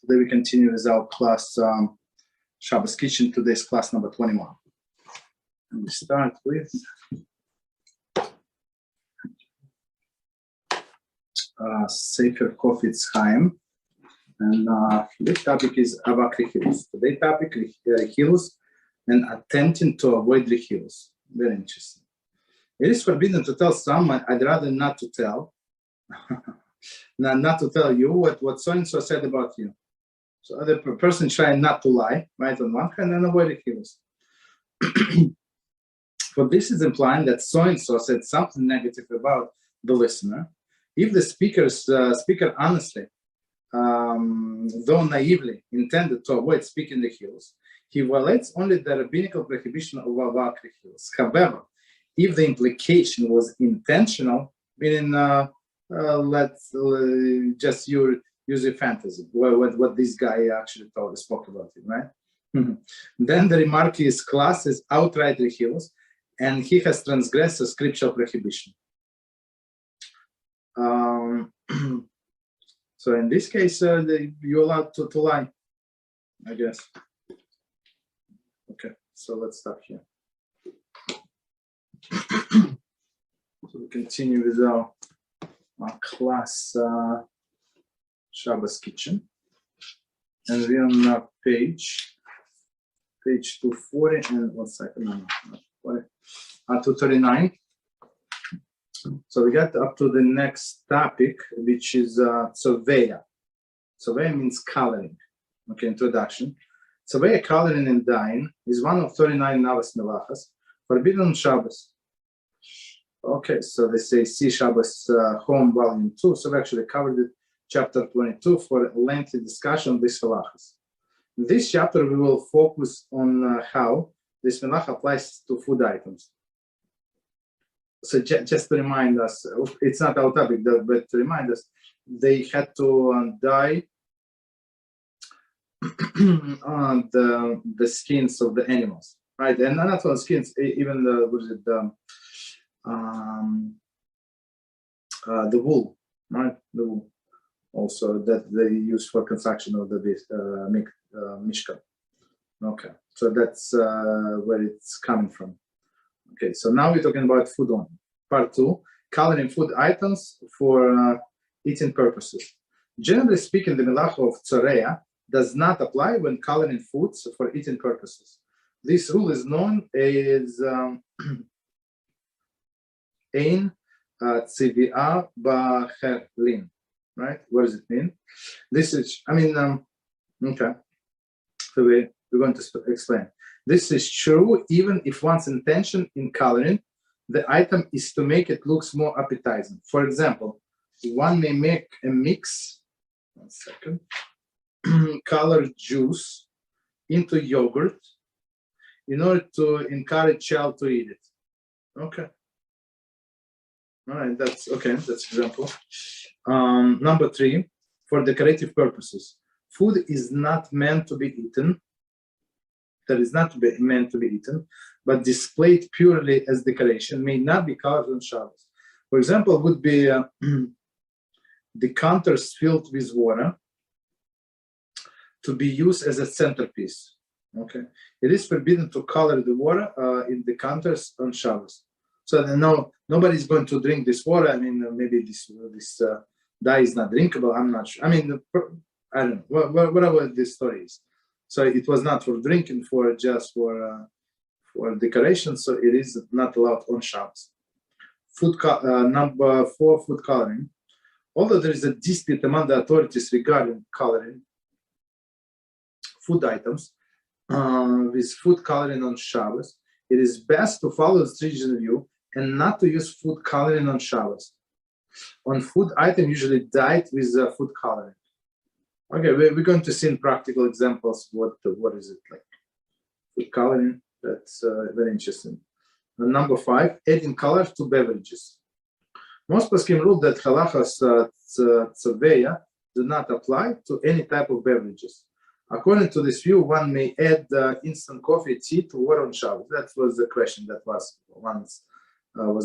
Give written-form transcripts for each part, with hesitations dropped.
Today we continue with our class Shabbos Kitchen. Today's class number 21. And we start with Sefer Chofetz Chaim. And this topic is about Rechilus. Today's topic Rechilus and attempting to avoid Rechilus. Very interesting. It is forbidden to tell someone, I'd rather not to tell. not to tell you what so-and-so said about you. So other person trying not to lie, right, on one hand, and avoid Rechilus. For this is implying that so-and-so said something negative about the listener. If the speaker honestly, though naively, intended to avoid speaking Rechilus, he violates only the rabbinical prohibition of Rechilus. However, if the implication was intentional, meaning let's just use a fantasy, what this guy actually spoke about it, right? Then the remark is classed as outright Rechilus, and he has transgressed a scriptural prohibition. So in this case, you're allowed to lie, I guess. Okay, so let's stop here. So we continue with our class Shabbos Kitchen, and we're on page 240 and 239. So we got up to the next topic, which is Tzovea. Tzovea means coloring. Okay, introduction. Tzovea, coloring and dyeing, is one of 39 Navas Melachas, forbidden on Shabbos. Okay, so they say see Shabbos Home Volume 2. So we actually covered it, chapter 22, for a lengthy discussion of this Halachos. In this chapter, we will focus on how this Melacha applies to food items. So just to remind us, it's not our topic, but to remind us, they had to dye the skins of the animals, right? And not only skins, even the wool, right? The wool also that they use for construction of the mishkan. Okay, so that's where it's coming from. Okay, so now we're talking about food only. Part 2, coloring food items for eating purposes. Generally speaking, the Melacha of Tzorea does not apply when coloring foods for eating purposes. This rule is known as Ein Tzivia B'Cherlin, right? What does it mean? This is, okay, so we're going to explain. This is true even if one's intention in coloring the item is to make it look more appetizing. For example, one may make a mix, colored juice into yogurt in order to encourage child to eat it. Okay. All right, that's okay, that's example. Number 3, for decorative purposes. Food is not meant to be eaten. That is not meant to be eaten, but displayed purely as decoration, may not be colored on Shabbos. For example, would be decanters filled with water to be used as a centerpiece. Okay, it is forbidden to color the water in decanters on Shabbos. So nobody's going to drink this water. Maybe this dye is not drinkable. I'm not sure. I don't know. Whatever this story is. So it was not for drinking, just for decoration. So it is not allowed on Shabbos. Number 4, food coloring. Although there is a dispute among the authorities regarding coloring food items with food coloring on Shabbos, it is best to follow the stringent view and not to use food coloring on Shabbos. On food item usually dyed with food coloring. Okay, we're going to see in practical examples what is it like. Food coloring, that's very interesting. And number 5, adding color to beverages. Most poskim rule that Halachos Tzovea do not apply to any type of beverages. According to this view, one may add instant coffee, tea to water on Shabbos. That was the question that was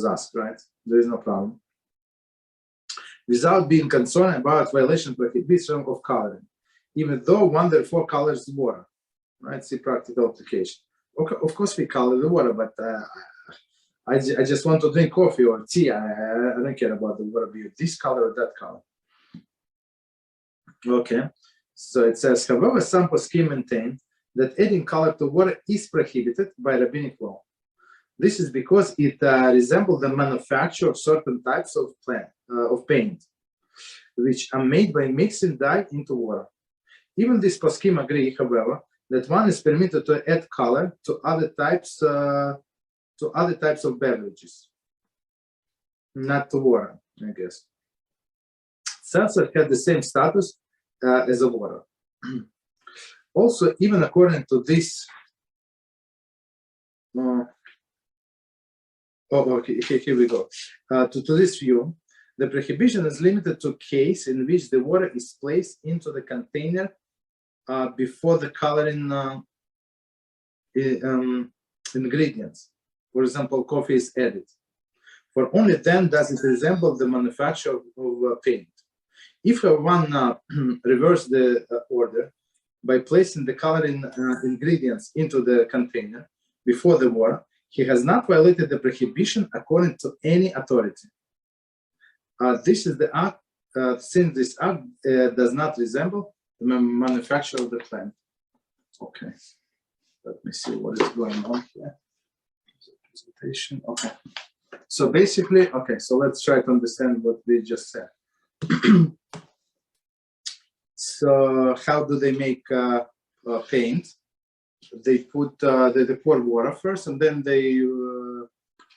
asked, right? There is no problem. without being concerned about violation prohibition of coloring. even though one therefore colors the water. Right? See practical application. Okay, of course we color the water, but I just want to drink coffee or tea. I don't care about the water being this color or that color. Okay, so it says, however, some poskim maintain that adding color to water is prohibited by rabbinic law. This is because it resembles the manufacture of certain types of paint, which are made by mixing dye into water. Even these poskim agree, however, that one is permitted to add color to other types of beverages, not to water, I guess. Seltzer had the same status as a water. Also, even according to this, here we go. To this view, the prohibition is limited to case in which the water is placed into the container before the coloring ingredients. For example, coffee is added. For only then does it resemble the manufacture of paint. If one reverse the order by placing the coloring ingredients into the container before the water, he has not violated the prohibition according to any authority. This is the act, since this act does not resemble the manufacture of the plant. Okay, let me see what is going on here. Presentation. Okay, so basically, okay, so let's try to understand what they just said. So how do they make paint? They put they pour water first, and then they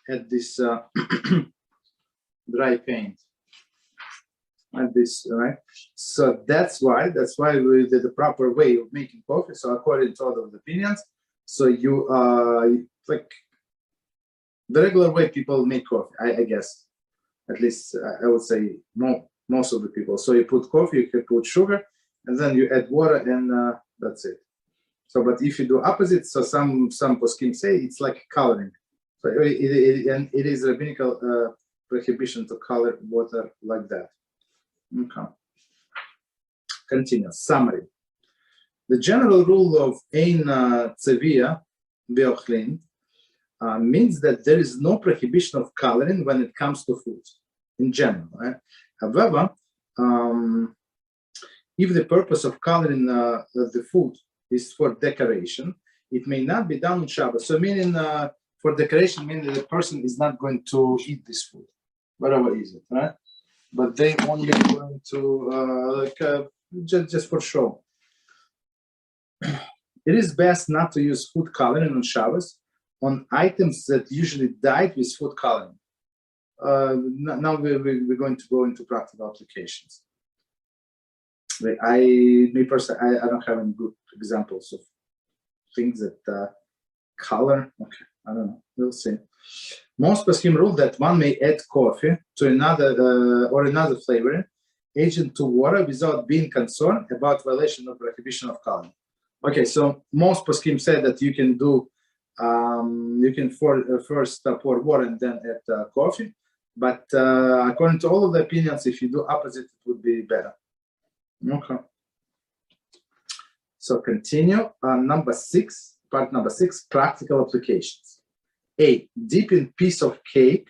add this dry paint, like this, right? So that's why we did the proper way of making coffee. So according to other opinions, so you like the regular way people make coffee, I guess, at least I would say most of the people. So you put coffee, you can put sugar, and then you add water, and that's it. So, but if you do opposite, so some poskim say it's like coloring. So it is rabbinical prohibition to color water like that. Okay. Continue. Summary. The general rule of ein tzevia be'ochlin means that there is no prohibition of coloring when it comes to food in general. Right? However, if the purpose of coloring the food is for decoration, it may not be done on Shabbat. So meaning for decoration, meaning that the person is not going to eat this food, whatever is it, right? But they only going to just for show. It is best not to use food coloring on Shabbos on items that usually dyed with food coloring. Now we're going to go into practical applications. Me personally, I don't have any good examples of things that color. Okay, I don't know. We'll see. Most poskim rule that one may add coffee to another flavoring agent to water without being concerned about violation of prohibition of coloring. Okay, so most poskim say that you can do, you can first pour water and then add coffee. But according to all of the opinions, if you do opposite, it would be better. Okay. So continue. Number 6, part number 6, practical applications. A, dipping piece of cake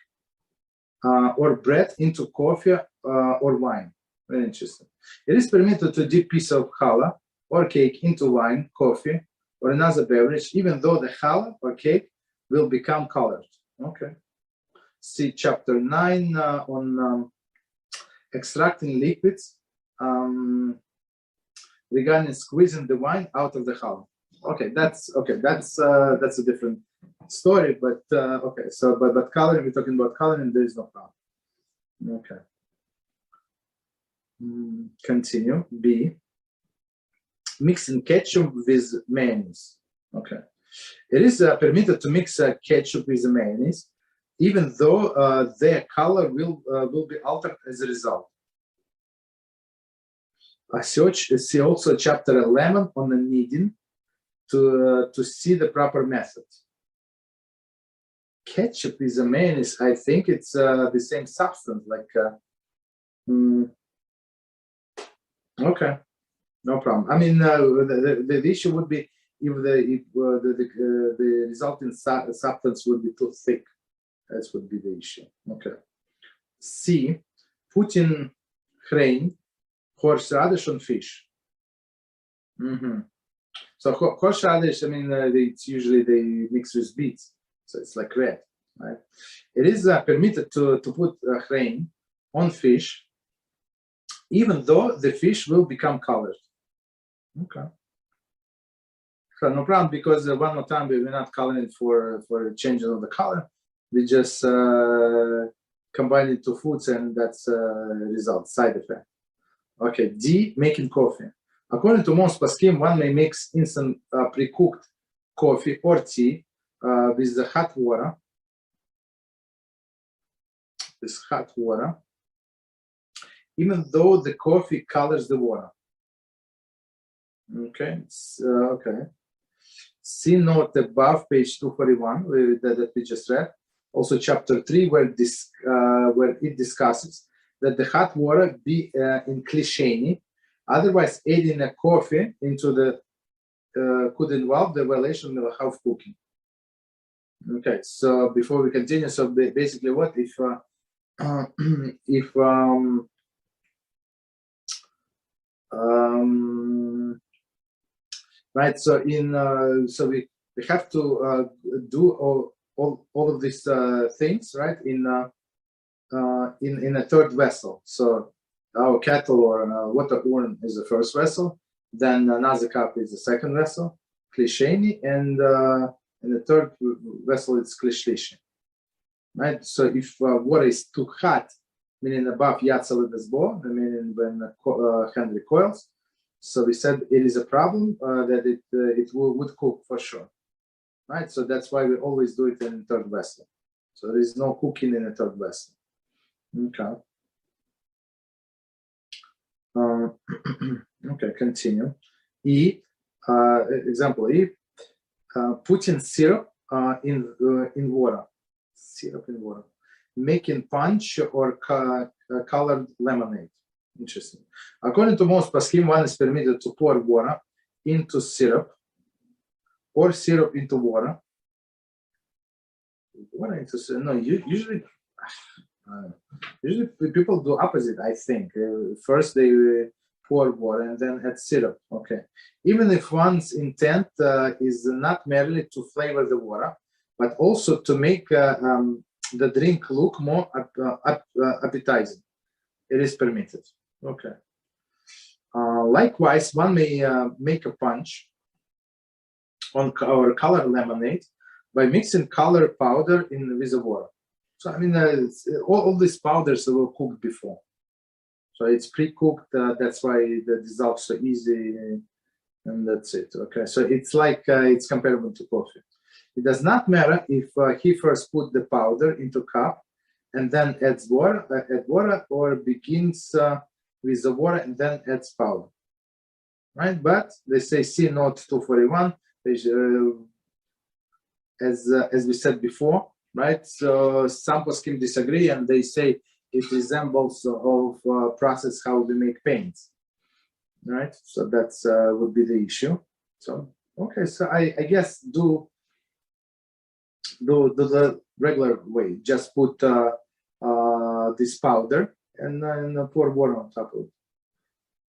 or bread into coffee or wine. Very interesting. It is permitted to dip piece of challah or cake into wine, coffee, or another beverage, even though the challah or cake will become colored. Okay. See chapter 9 on extracting liquids regarding squeezing the wine out of the challah. Okay, that's a different story. But okay, so but coloring, we're talking about coloring. There is no problem. Okay. Continue. B, mixing ketchup with mayonnaise. Okay, it is permitted to mix ketchup with mayonnaise, even though their color will be altered as a result. See also chapter 11 on the kneading to see the proper method. Ketchup with a mayonnaise, I think it's the same substance, like okay. No problem. I mean, the issue would be if the resulting substance would be too thick. That would be the issue. Okay. C. Putting grain, horseradish on fish. So horseradish, I mean, it's usually they mix with beets, so it's like red, right? It is permitted to put grain on fish, even though the fish will become colored. Okay. So no problem, because one more time we're not coloring for changing of the color. We just combine it to foods, and that's result, side effect. Okay. D. Making coffee. According to most poskim, one may mix instant pre-cooked coffee or tea with the hot water. This hot water, even though the coffee colors the water. Okay, okay. See note above, page 241, that we just read. Also, chapter 3, where it discusses that the hot water be in klisheni. Otherwise, adding a coffee into the could involve the violation of Melacha of cooking. Okay, so before we continue, so basically, what if right? So so we have to do all of these things, right? In a third vessel. So our kettle or water urn is the first vessel, then another cup is the second vessel, klisheni, and the third vessel is klishlishi. Right? So if water is too hot, meaning above yatzel desbo, meaning when hand recoils, so we said it is a problem that it would cook for sure. Right? So that's why we always do it in the third vessel. So there is no cooking in a third vessel. Okay. Okay, continue. Example E, putting syrup in water. Syrup in water. Making punch or colored lemonade. Interesting. According to most poskim, one is permitted to pour water into syrup or syrup into water. Water into syrup. No, usually people do opposite, I think. First they pour water and then add syrup. Okay. Even if one's intent is not merely to flavor the water, but also to make the drink look more appetizing, it is permitted. Okay. Likewise, one may make a punch on or color lemonade by mixing color powder with the water. So I mean, all these powders were cooked before, so it's pre-cooked. That's why the dissolves so easy, and that's it. Okay, so it's like it's comparable to coffee. It does not matter if he first put the powder into cup and then adds water, or begins with the water and then adds powder. Right, but they say see note 241, as we said before. Right, so some poskim disagree and they say it resembles of process how we make paints. Right, so that's would be the issue. So okay, so I guess do the regular way. Just put this powder and then pour water on top of it.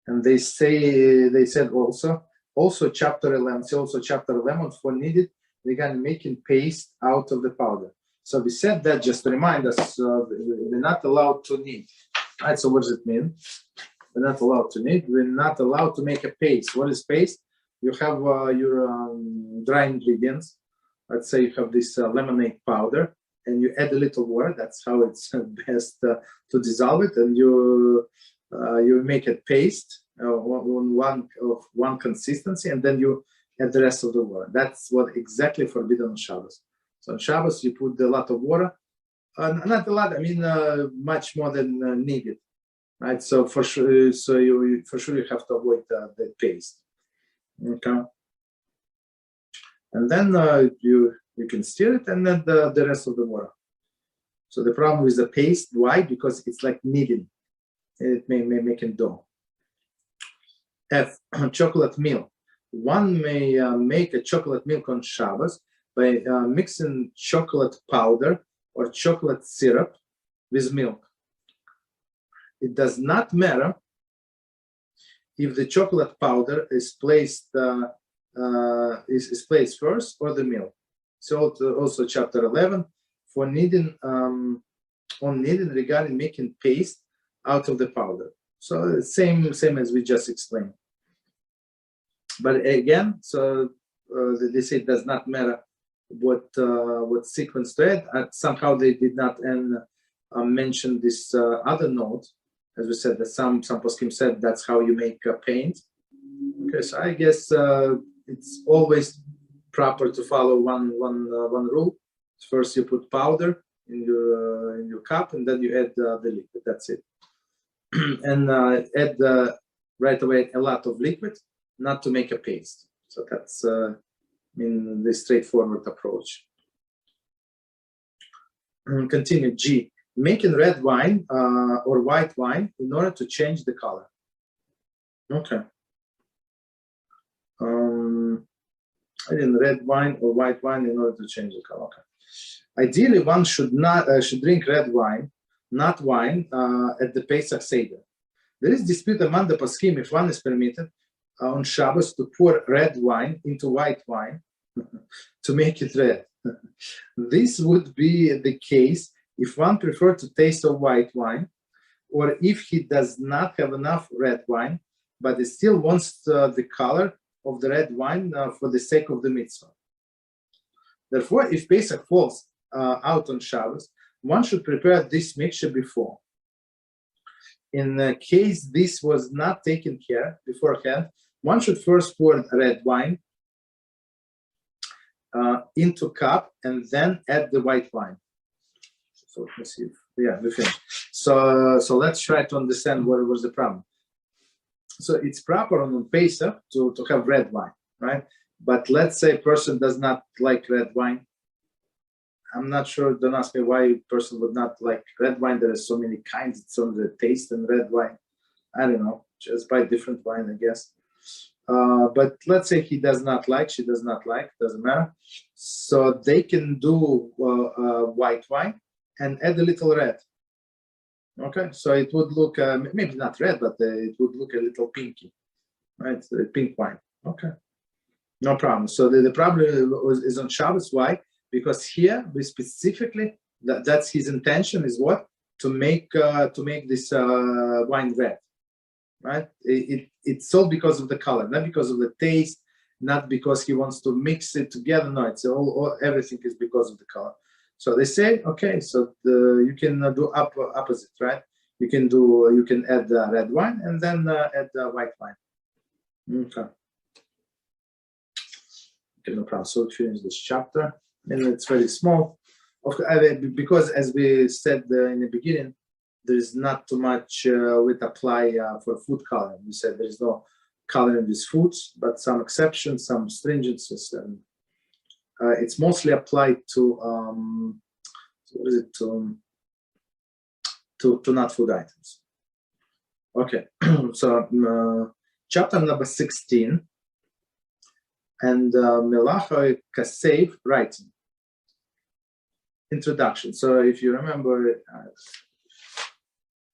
And they said also chapter 11. So also chapter 11 for needed. They can making paste out of the powder. So we said that just to remind us, we're not allowed to knead. Right, so what does it mean? We're not allowed to knead. We're not allowed to make a paste. What is paste? You have your dry ingredients. Let's say you have this lemonade powder, and you add a little water. That's how it's best to dissolve it, and you make a paste on one consistency, and then you add the rest of the water. That's what exactly forbidden on Shabbos. So on Shabbos, you put a lot of water, not a lot. I mean, much more than needed, right? So for sure, you have to avoid the paste. Okay, and then you can stir it and then the rest of the water. So the problem with the paste, why? Because it's like kneading. It may make a dough. F. Chocolate milk. One may make a chocolate milk on Shabbos by mixing chocolate powder or chocolate syrup with milk. It does not matter if the chocolate powder is placed placed first or the milk. So also chapter 11 for kneading regarding making paste out of the powder. So same as we just explained. But again, so they say it does not matter what sequence to add. Somehow they did not mention this other note, as we said that some poskim said that's how you make paint. Okay, so I guess it's always proper to follow one rule. First, you put powder in your cup, and then you add the liquid. That's it. And add right away a lot of liquid, not to make a paste. So that's the straightforward approach. Continue. G. Making red wine or white wine in order to change the color. Okay. Red wine or white wine in order to change the color. Okay. Ideally, one should drink red wine, not wine, at the Pesach Seder. There is dispute among the poskim if one is permitted on Shabbos to pour red wine into white wine to make it red. This would be the case if one preferred to taste of white wine, or if he does not have enough red wine, but he still wants the color of the red wine for the sake of the mitzvah. Therefore, if Pesach falls out on Shabbos, one should prepare this mixture before. In case this was not taken care beforehand, one should first pour red wine into cup and then add the white wine. So let's see. Yeah, we finished. So let's try to understand what was the problem. So it's proper on Pesach to have red wine, right? But let's say a person does not like red wine. I'm not sure, don't ask me why a person would not like red wine. There are so many kinds, so many taste in red wine. I don't know, just buy different wine, I guess. But let's say he does not like, she does not like, doesn't matter. So they can do white wine and add a little red. Okay, so it would look, maybe not red, but it would look a little pinky, right? Pink wine. Okay, no problem. So the problem is on Shabbos. Why? Because here we specifically, that's his intention is what? To make this wine red, right? It's all because of the color, not because of the taste, not because he wants to mix it together. No, it's all everything is because of the color. So they say, okay, so you can do opposite, right? You can add red wine and then add white wine. Okay, no problem. So we finish this chapter, and it's very small, because as we said in the beginning, there is not too much with apply for food coloring. We said there is no coloring with foods, but some exceptions, some stringencies, and it's mostly applied to to not food items. Okay, so chapter number 16, and Melacha Kasev writing. Introduction. So if you remember,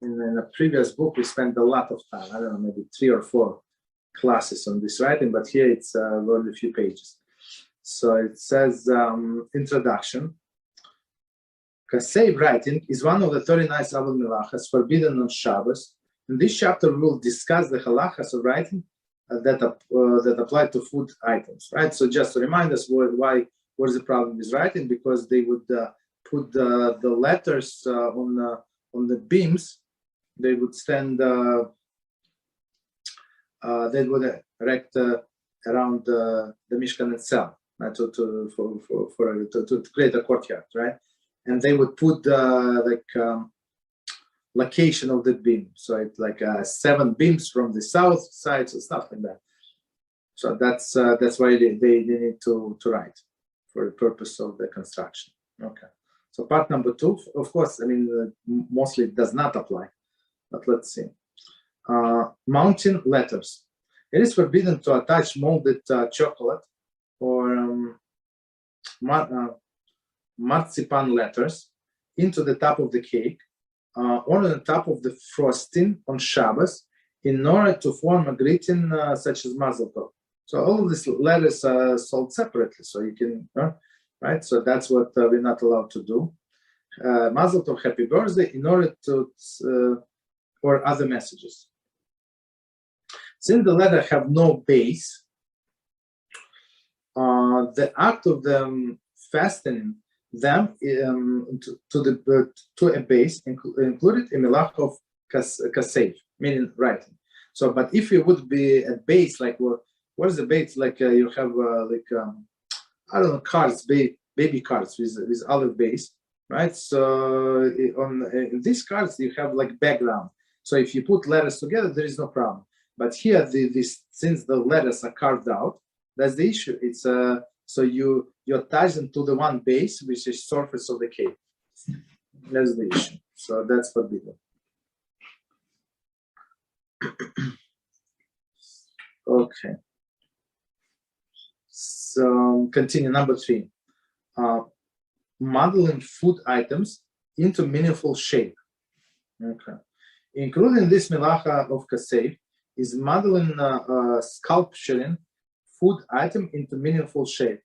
in a previous book we spent a lot of time. I don't know, maybe 3 or 4 classes on this writing, but here it's only a few pages. So it says introduction. Kasev writing is one of the 39 Sabbath Melachas forbidden on Shabbos. In this chapter, we will discuss the Halachos of writing that apply to food items. Right. So just to remind us what is the problem with writing, because they would put the letters on the beams. They would stand. They would erect around the Mishkan itself, right, to create a courtyard, right? And they would put location of the beam. So it's like 7 beams from the south side, so stuff like that. So that's why they need to write for the purpose of the construction. Okay. So part number 2, of course, I mean, mostly it does not apply, but let's see. Mounting letters. It is forbidden to attach molded chocolate or marzipan letters into the top of the cake or on the top of the frosting on Shabbos in order to form a greeting such as Mazel Tov. So all of these letters are sold separately, so you can, right? So that's what we're not allowed to do. Mazel Tov, Happy Birthday, in order to, or other messages. Since the letter have no base, the act of them fastening them to a base included a Melacha of kasef, meaning writing. So, but if it would be a base, like what is a base? Like you have I don't know, cards, baby cards with olive base, right? So on these cards you have like background. So if you put letters together, there is no problem. But here, since the letters are carved out, that's the issue. It's so you attach them to the one base, which is surface of the cake. That's the issue. So that's forbidden. Okay. So continue. Number 3. Modeling food items into meaningful shape. Okay. Including this Melacha of kasef is modeling, sculpturing food item into meaningful shape.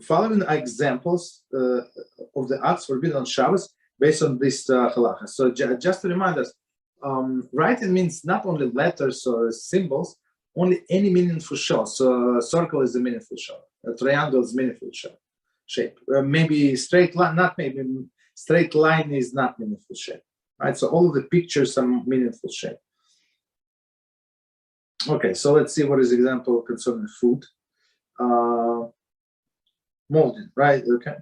Following are examples of the acts forbidden on Shabbos based on this Halachos. So just to remind us, writing means not only letters or symbols, only any meaningful shape. So a circle is a meaningful shape. A triangle is meaningful shape. Maybe straight line, straight line is not meaningful shape. Right. So all of the pictures are meaningful shape. Okay, so let's see what is example concerning food. Molding, right? Okay.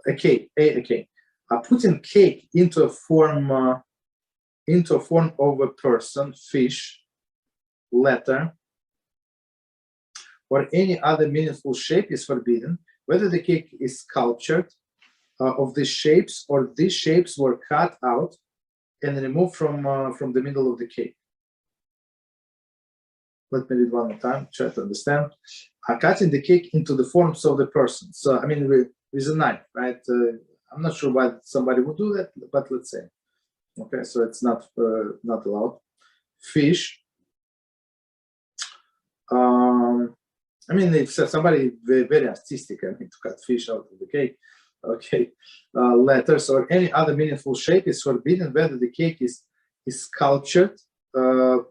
A cake. Putting cake into a form of a person, fish, letter, or any other meaningful shape is forbidden, whether the cake is sculptured of these shapes or these shapes were cut out and removed from the middle of the cake. Let me read one more time, try to understand. Cutting the cake into the forms of the person. So, I mean, with a knife, right? I'm not sure why somebody would do that, but let's say. Okay, so it's not allowed. Fish. I mean, if somebody very artistic, I mean, to cut fish out of the cake. Okay, letters or any other meaningful shape is forbidden, whether the cake is sculptured to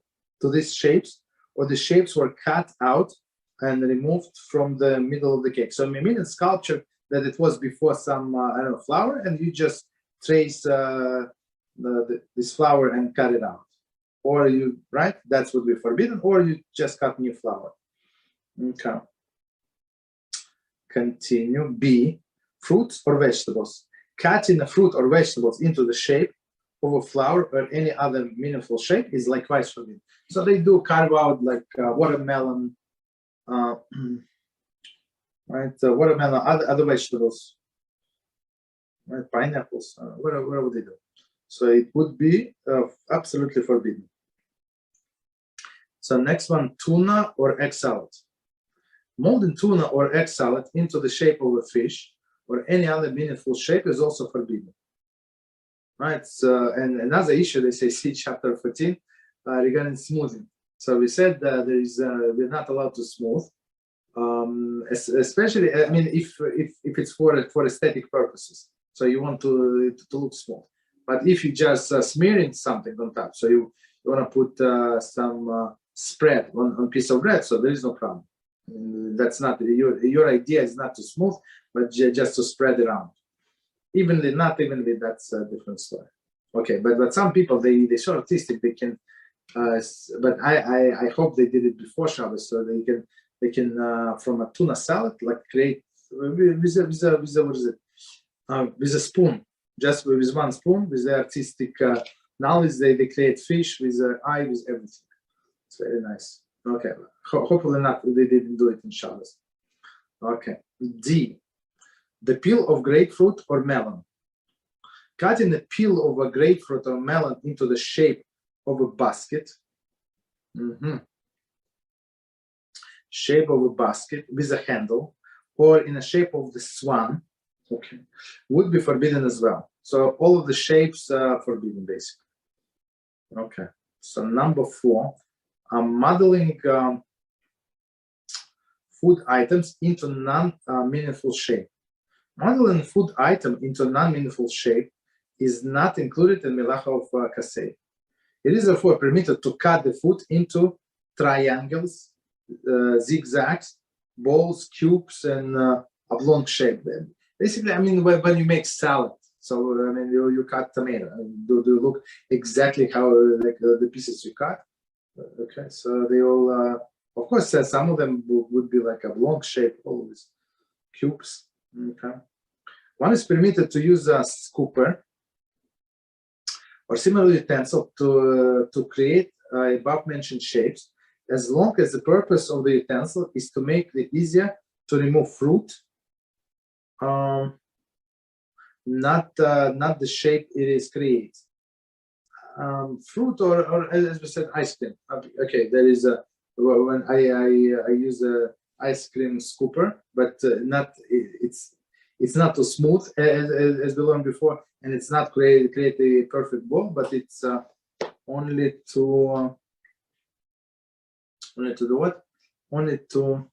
these shapes or the shapes were cut out and removed from the middle of the cake. So, I mean, sculpture that it was before some I don't know, flour, and you just trace this flour and cut it out, or you that would be forbidden, or you just cut new flour. Okay. Continue. B. Fruits or vegetables. Cutting a fruit or vegetables into the shape of a flower or any other meaningful shape is likewise forbidden. So they do carve out like watermelon, watermelon, other vegetables, right? Pineapples, whatever would they do. So it would be absolutely forbidden. So next one, tuna or egg salad. Molding tuna or egg salad into the shape of a fish or any other meaningful shape is also forbidden. Right. So, and another issue, they say, see chapter 14 regarding smoothing. So we said that we're not allowed to smooth, especially, I mean, if it's for aesthetic purposes. So you want to look smooth. But if you just smearing something on top, so you want to put some spread on piece of bread, so there is no problem. That's not your idea is not to smooth, but just to spread around. Evenly, not evenly, that's a different story. Okay, but some people they're so artistic they can. But I hope they did it before Shabbos, so they can from a tuna salad like create with a spoon, just with one spoon with the artistic knowledge they create fish with an eye with everything. It's very nice. Okay, hopefully not. They didn't do it in Shabbos. Okay. D. The peel of grapefruit or melon. Cutting the peel of a grapefruit or melon into the shape of a basket Shape of a basket with a handle, or in a shape of the swan, okay, would be forbidden as well. So all of the shapes are forbidden, basically. Okay. So number 4, modeling food items into non-meaningful shape. Modeling food item into non-meaningful shape is not included in Melacha of Kasei. It is therefore permitted to cut the food into triangles, zigzags, balls, cubes, and oblong shape. Basically, I mean, when you make salad, so I mean, you cut tomato. I mean, do look exactly how like the pieces you cut? Okay, so they all, of course, some of them would be like oblong shape, all these cubes. Okay, one is permitted to use a scooper or similar utensil to create above mentioned shapes, as long as the purpose of the utensil is to make it easier to remove fruit, not the shape it is created. Fruit or as we said, ice cream. Okay, there is a when I use a ice cream scooper, but not it's not too smooth as we learned before, and it's not create a perfect ball, but it's only to do what? Only to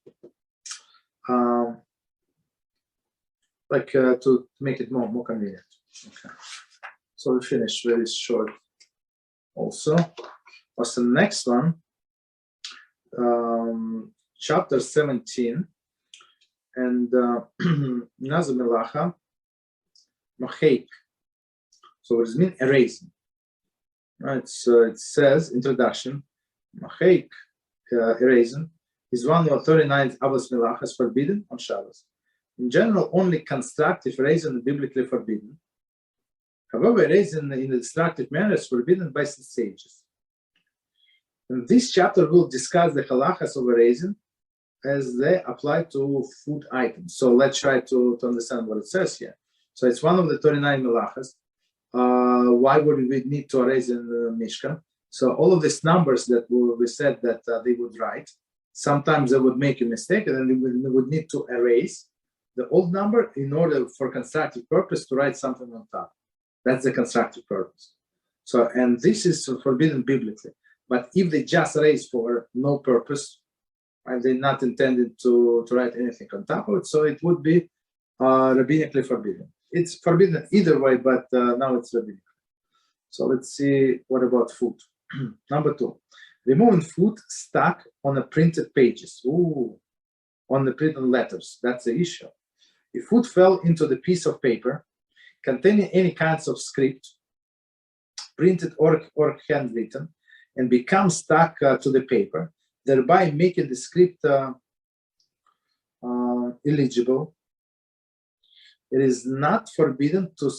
to make it more convenient. Okay. So we finish very short. Also, what's the next one? Chapter 17, and Nazu Melacha, Macheik. So what does it mean? Erasing. Right. So it says introduction. Macheik, erasing, is one of 39 Avos Melachas forbidden on Shabbos. In general, only constructive erasing is biblically forbidden. However, erasing in a destructive manner is forbidden by the sages. In this chapter, we'll discuss the Halachos of erasing as they apply to food items. So let's try to understand what it says here. So it's one of the 39 Melachas. Why would we need to erase in the Mishkan? So all of these numbers that we said that they would write, sometimes they would make a mistake, and then they would need to erase the old number in order for constructive purpose to write something on top. That's the constructive purpose. So, and this is forbidden biblically. But if they just erase for no purpose, and they're not intended to write anything on top of it, so it would be rabbinically forbidden. It's forbidden either way, but now it's rabbinic. So let's see, what about food? Number 2, removing food stuck on the printed pages. Ooh, on the printed letters, that's the issue. If food fell into the piece of paper containing any kinds of script, printed or handwritten, and becomes stuck to the paper, thereby making the script illegible, it is forbidden to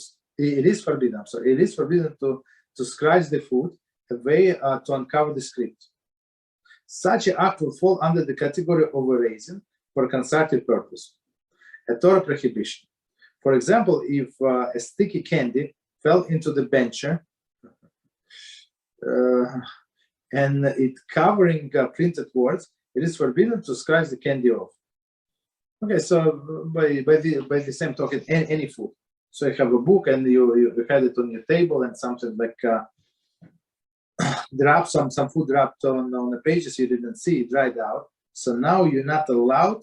scratch the food a way to uncover the script. Such an act will fall under the category of erasing for constructive purpose, a Torah prohibition. For example, if a sticky candy fell into the bencher and it covering printed words, it is forbidden to scratch the candy off. Okay, so by the same token, any food. So you have a book and you had it on your table, and something like drop some food dropped on the pages you didn't see, it dried out. So now you're not allowed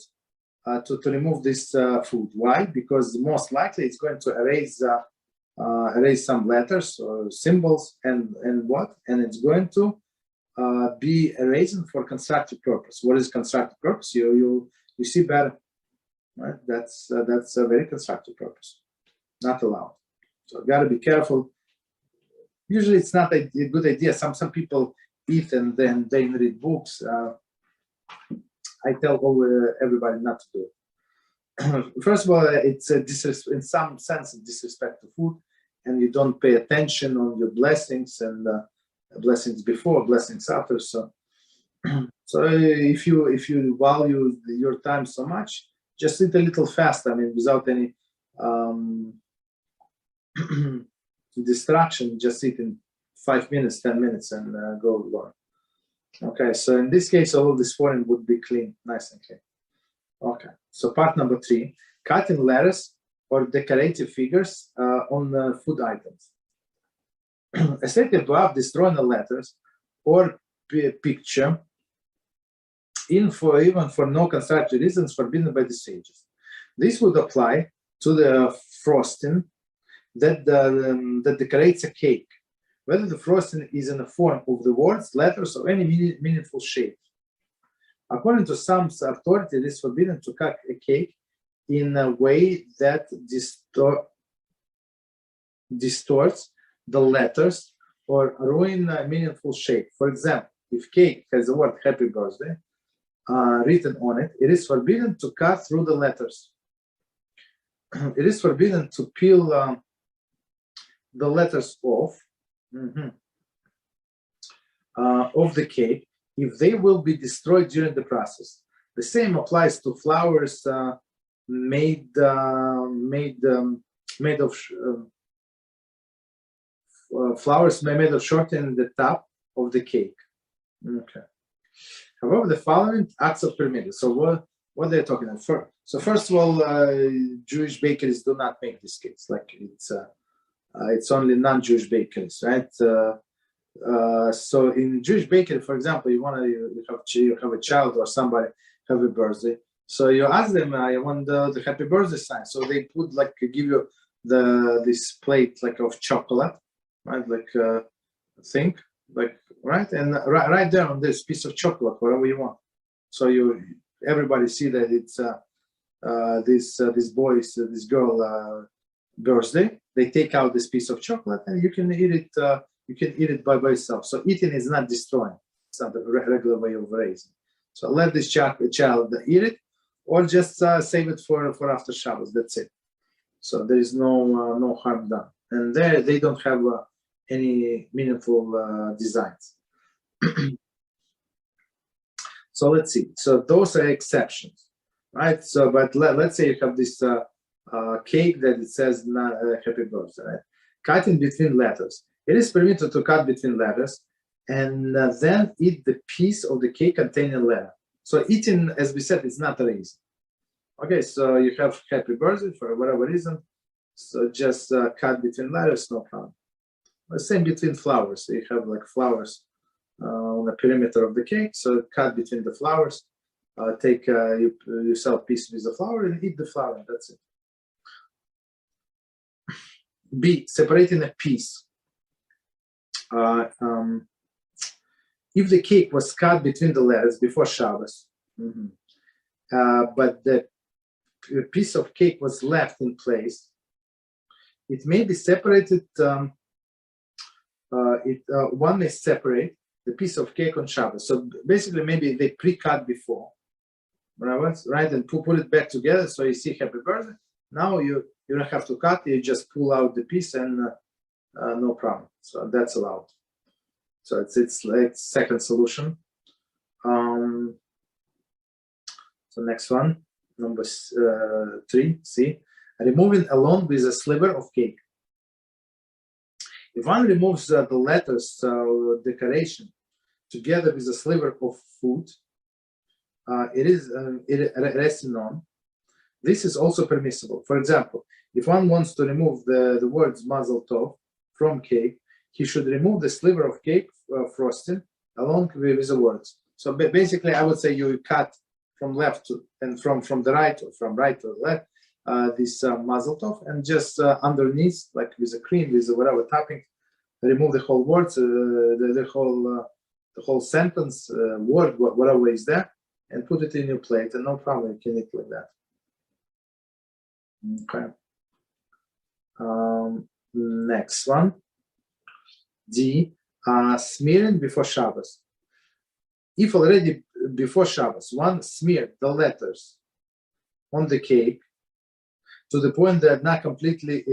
to remove this food. Why? Because most likely it's going to erase some letters or symbols and it's going to be erasing for constructive purpose. What is constructive purpose? You see better, right? That's a very constructive purpose. Not allowed. So got to be careful. Usually it's not a good idea. Some people eat and then they read books. I tell everybody not to do it. First of all, it's in some sense a disrespect to food, and you don't pay attention on your blessings and blessings before, blessings after. So, if you value your time so much, just eat a little fast. I mean, without any distraction, just eat in 5 minutes, 10 mints, and go learn. Okay, so in this case, all of this foreign would be clean, nice and clean. Okay, so part number 3, cutting letters or decorative figures on food items. As stated above, destroying the letters or picture, even for no constructive reasons forbidden by the sages. This would apply to the frosting that decorates a cake, whether the frosting is in the form of the words, letters, or any meaningful shape. According to some authority, it is forbidden to cut a cake in a way that distorts the letters or ruin a meaningful shape. For example, if cake has the word "Happy Birthday" written on it, it is forbidden to cut through the letters. It is forbidden to peel the letters off of the cake if they will be destroyed during the process. The same applies to flowers made of flowers made of shortening the top of the cake. Okay. However, the following acts are permitted. So what they're talking about? So first of all, Jewish bakeries do not make these cakes. Like it's only non-Jewish bakeries, right? So in Jewish bakery, for example, you have a child or somebody have a birthday. So you ask them, I want the happy birthday sign. So they put give you this plate of chocolate, right? Think right, and right there on this piece of chocolate, whatever you want. So everybody see that it's this boy's this girl birthday. They take out this piece of chocolate and you can eat it. You can eat it by itself. So eating is not destroying. It's not the regular way of raising. So let this child eat it, or just save it for after Shabbos. That's it. So there is no harm done. And they don't have any meaningful designs. So let's see. So those are exceptions, right? So, but let's say you have this cake that it says "Happy Birthday," right? Cutting between letters. It is permitted to cut between letters and then eat the piece of the cake containing letter. So eating, as we said, is not raising. Okay, so you have "Happy Birthday" for whatever reason. So just cut between letters, no problem. The same between flowers. So you have flowers on the perimeter of the cake. So cut between the flowers. Take yourself a piece with the flower and eat the flower. That's it. B, separating a piece. If the cake was cut between the letters before Shabbos, but the piece of cake was left in place, it may be separated. One may separate the piece of cake on Shabbos. So basically, maybe they pre-cut before, right? And put it back together. So you see "Happy Birthday." Now you don't have to cut. You just pull out the piece and no problem. So that's allowed. So it's second solution. So next one, number 3, C, removing along with a sliver of cake. If one removes the letters decoration together with a sliver of food, it is resting on. This is also permissible. For example, if one wants to remove the words "Mazel Tov" from cake, he should remove the sliver of cake frosting along with the words. So basically, I would say you cut from left to and from the right, or from right to left, this Mazel Tov, and just underneath, with a cream, with whatever topping, remove the whole words, the whole sentence, word, whatever is there, and put it in your plate, and no problem, you can eat like that. Okay. Next one. D, smearing before Shabbos. If already before Shabbos one smeared the letters on the cake to the point they're not completely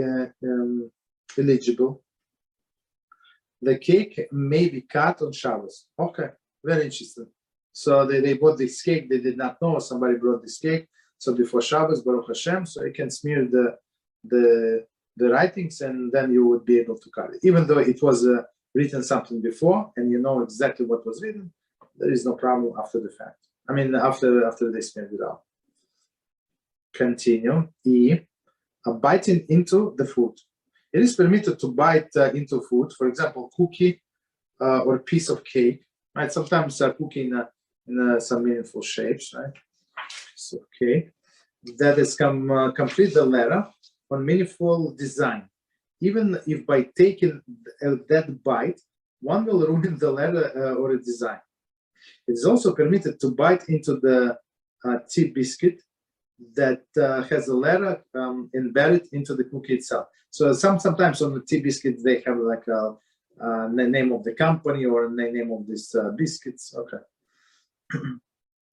illegible, the cake may be cut on Shabbos. Okay, very interesting. So they bought this cake, they did not know, somebody brought this cake. So before Shabbos, Baruch HaShem, so you can smear the writings, and then you would be able to cut it. Even though it was written something before, and you know exactly what was written, there is no problem after the fact. I mean, after they spin it out. Continue. E. Biting into the food. It is permitted to bite into food. For example, cookie or piece of cake. Right? Sometimes cookie in some meaningful shapes. Right? Piece of cake that is complete the letter on meaningful design. Even if by taking that bite, one will ruin the letter or a design. It is also permitted to bite into the tea biscuit that has a letter embedded into the cookie itself. So sometimes on the tea biscuits they have like the name of the company or the name of this biscuits. Okay,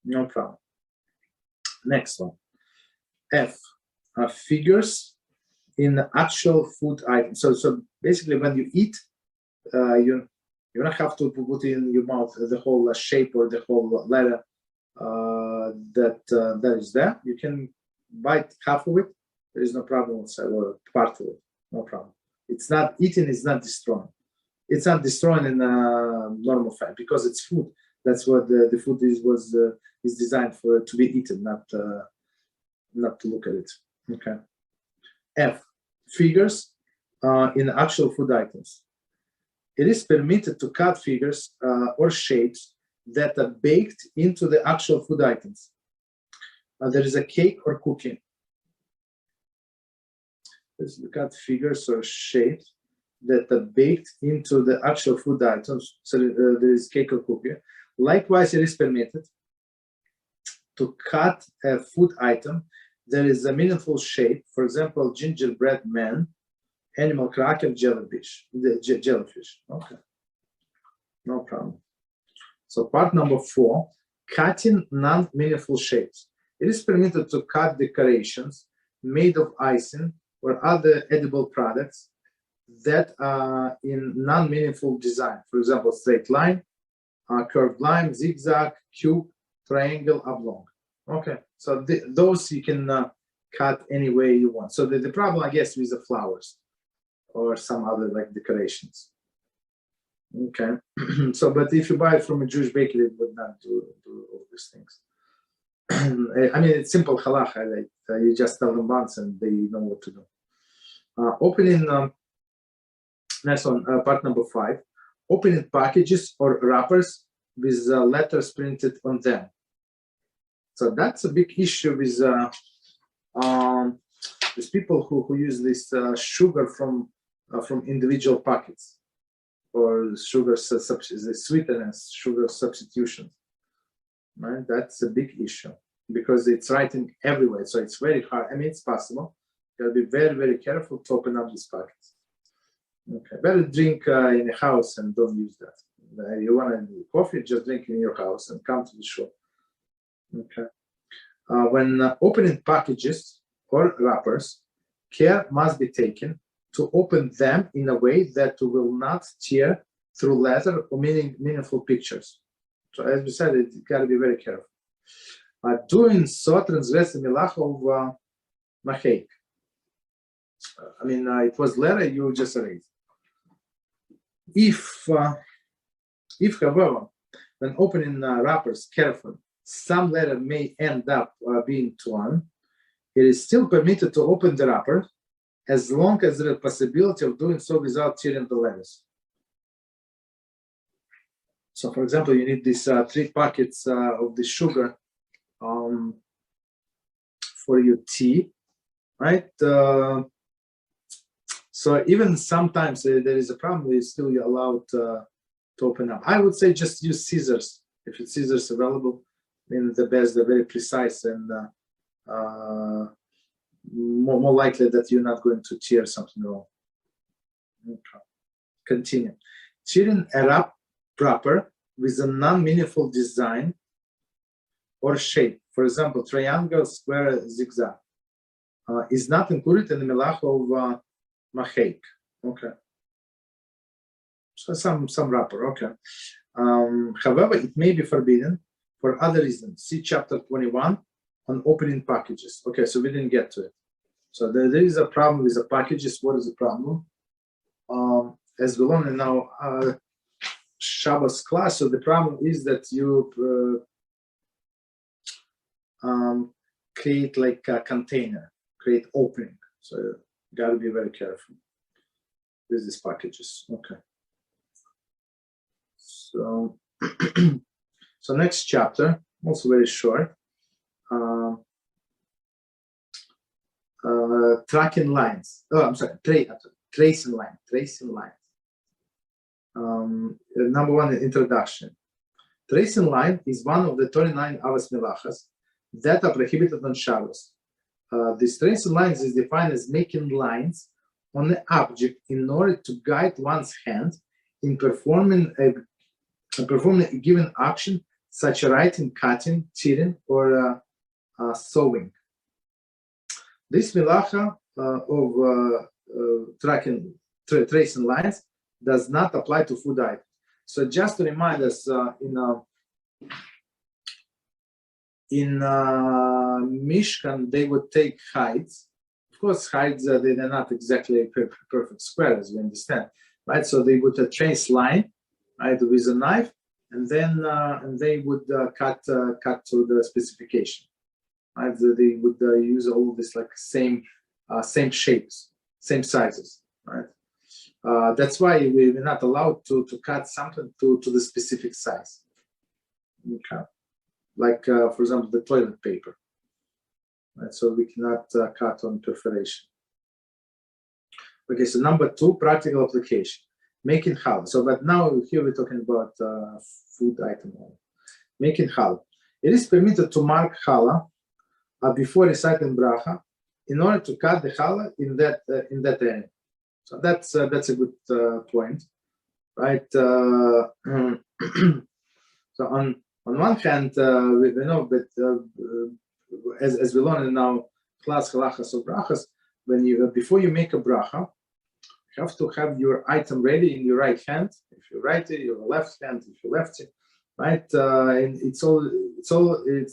no problem. Next one. F. Figures in actual food items. So basically, when you eat, you don't have to put in your mouth the whole shape or the whole letter that is there. You can bite half of it. There is no problem whatsoever, or part of it. No problem. It's not eating. It's not destroying. It's not destroying in normal fat because it's food. That's what the food is designed for, to be eaten, not to look at it. Okay. F. Figures in actual food items. It is permitted to cut figures or shapes that are baked into the actual food items. There is a cake or cookie. Let's look at figures or shapes that are baked into the actual food items. So there is cake or cookie. Likewise, it is permitted to cut a food item. There is a meaningful shape, for example, gingerbread man, animal cracker, jellyfish. Okay, no problem. So part number 4, cutting non-meaningful shapes. It is permitted to cut decorations made of icing or other edible products that are in non-meaningful design. For example, straight line, curved line, zigzag, cube, triangle, oblong. Okay, so those you can cut any way you want. So the problem, I guess, with the flowers or some other like decorations. Okay, so but if you buy it from a Jewish bakery, it would not do all these things. I mean, it's simple halacha. Like you just tell them once and they know what to do. Opening, next one, part number 5. Opening packages or wrappers with letters printed on them. So that's a big issue with people who use this sugar from individual packets, or sugar sweeteners, sugar substitution. Right? That's a big issue because it's writing everywhere. So it's very hard. I mean, it's possible. You gotta be very, very careful to open up these packets. Okay, better drink in a house and don't use that. You want to do coffee, just drink in your house and come to the shop. Okay. When opening packages or wrappers, care must be taken to open them in a way that will not tear through letter or meaningful pictures. So as we said, you got to be very careful. Doing so transgress the Melacha of Macheik. I mean, it was letter you just erased. If however, when opening wrappers carefully, some letter may end up being torn, it is still permitted to open the wrapper as long as there is a possibility of doing so without tearing the letters. So, for example, you need these 3 packets of the sugar for your tea, right? So even sometimes there is a problem, it's still allowed to open up. I would say just use scissors. If it's scissors available, I mean, the best, they're very precise and more likely that you're not going to tear something wrong. Okay. Continue. Tearing a wrapper with a non-meaningful design or shape, for example, triangle, square, zigzag, is not included in the Melacha of Macheik. Okay. So some wrapper. Okay. However, it may be forbidden for other reasons. See chapter 21 on opening packages. Okay, so we didn't get to it. So there is a problem with the packages. What is the problem? As we learn now, Shabbos class. So the problem is that you create like a container, create opening. So you got to be very careful with these packages. Okay. So, so next chapter, also very short. Tracking lines. Oh, I'm sorry. Tracing lines. Tracing lines. Number one, introduction. Tracing line is one of the 29 Avos Melachas that are prohibited on Shabbos. This tracing lines is defined as making lines on the object in order to guide one's hand in performing a given action, such as writing, cutting, tearing, or sewing. This Melacha of tracing lines does not apply to food items. So just to remind us, in Mishkan, they would take hides. Of course, hides, they're not exactly perfect square, as we understand, right? So they would trace line, right, with a knife, and then they would cut to the specification. Right? They would use all this like same shapes, same sizes, right? That's why we're not allowed to cut something to the specific size. Okay. Like, for example, the toilet paper. Right? So we cannot cut on perforation. Okay, so number two, practical application. Making challah. So, but now here we're talking about food item. Making challah. It is permitted to mark challah before reciting bracha in order to cut the challah in that area. So that's a good point, right? So on one hand, we know that as we learn in our class Halachos of brachas, when you before you make a bracha, you have to have your item ready in your right hand. If you righty, your left hand. If you lefty, right? And it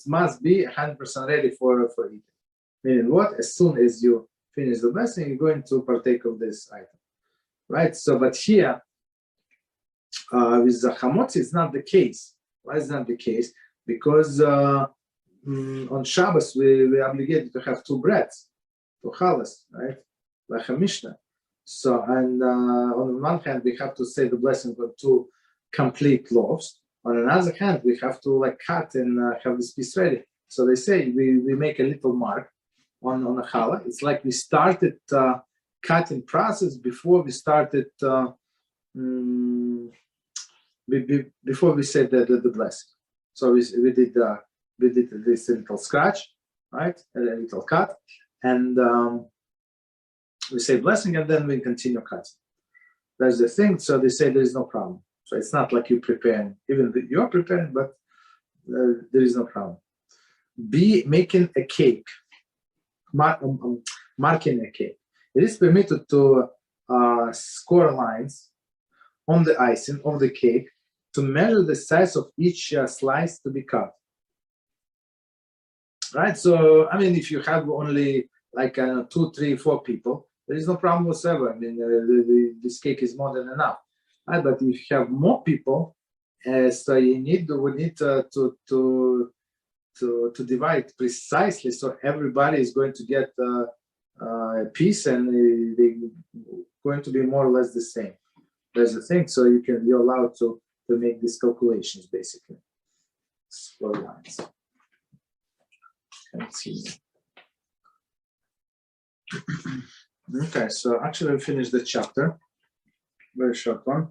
must be 100% ready for eating. Meaning what? As soon as you finish the blessing, you're going to partake of this item, right? So, but here with the chamotzi, it's not the case. Why is not the case? Because on Shabbos we're obligated to have two breads, two challahs, right? Like a Mishnah. So, and on one hand, we have to say the blessing on two complete loaves. On another hand, we have to like cut and have this piece ready. So they say we make a little mark on a challah. It's like we started cutting process before we started before we said the blessing. So we did this little scratch, right? A little cut, and we say blessing, and then we continue cutting. That's the thing. So they say there is no problem. So it's not like you're preparing. Even you're preparing, but there is no problem. B, making a cake, marking a cake. It is permitted to score lines on the icing of the cake to measure the size of each slice to be cut. Right. So I mean, if you have only like 2, 3, 4 people, there is no problem whatsoever. I mean, this cake is more than enough. Right? But if you have more people, so we need to divide precisely, so everybody is going to get a piece, and they're going to be more or less the same. That's the thing. So you're allowed to make these calculations basically. 4 lines. Let's see. Okay, so actually we finished the chapter. Very short one.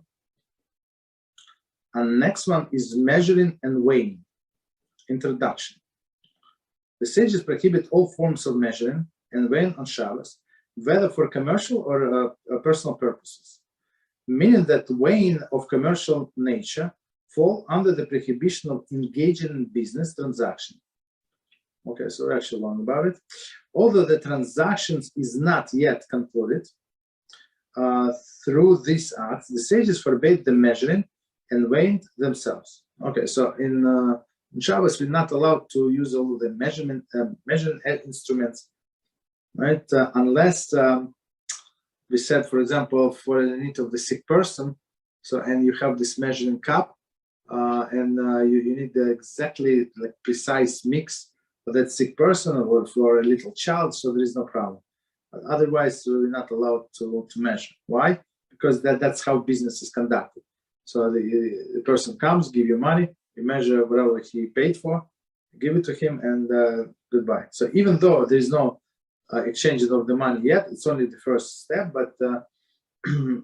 And next one is measuring and weighing. Introduction. The sages prohibit all forms of measuring and weighing on Shabbos, whether for commercial or personal purposes, meaning that weighing of commercial nature fall under the prohibition of engaging in business transaction. Okay, so we're actually learning about it. Although the transactions is not yet concluded, through this act, the sages forbade the measuring and weighing themselves. Okay, so in Shabbos, we're not allowed to use all of the measuring instruments, right? Unless we said, for example, for the need of the sick person, So, and you have this measuring cup, and you need the exactly like precise mix for that sick person or for a little child, so there is no problem. But otherwise, you're not allowed to measure. Why? Because that's how business is conducted. So the person comes, give you money, you measure whatever he paid for, give it to him, and goodbye. So even though there is no exchange of the money yet, it's only the first step, but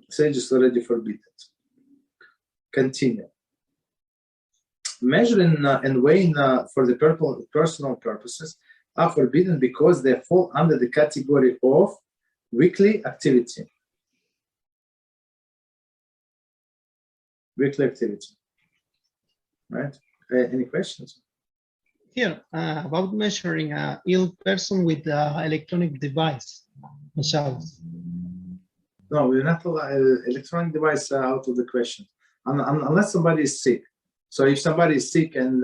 sages already forbid it. Continue. Measuring and weighing for the personal purposes are forbidden because they fall under the category of weekly activity. Weekly activity. Right? Any questions? Here, about measuring an ill person with an electronic device on Shabbos. No, we're not allowed electronic device out of the question, unless somebody is sick. So if somebody is sick and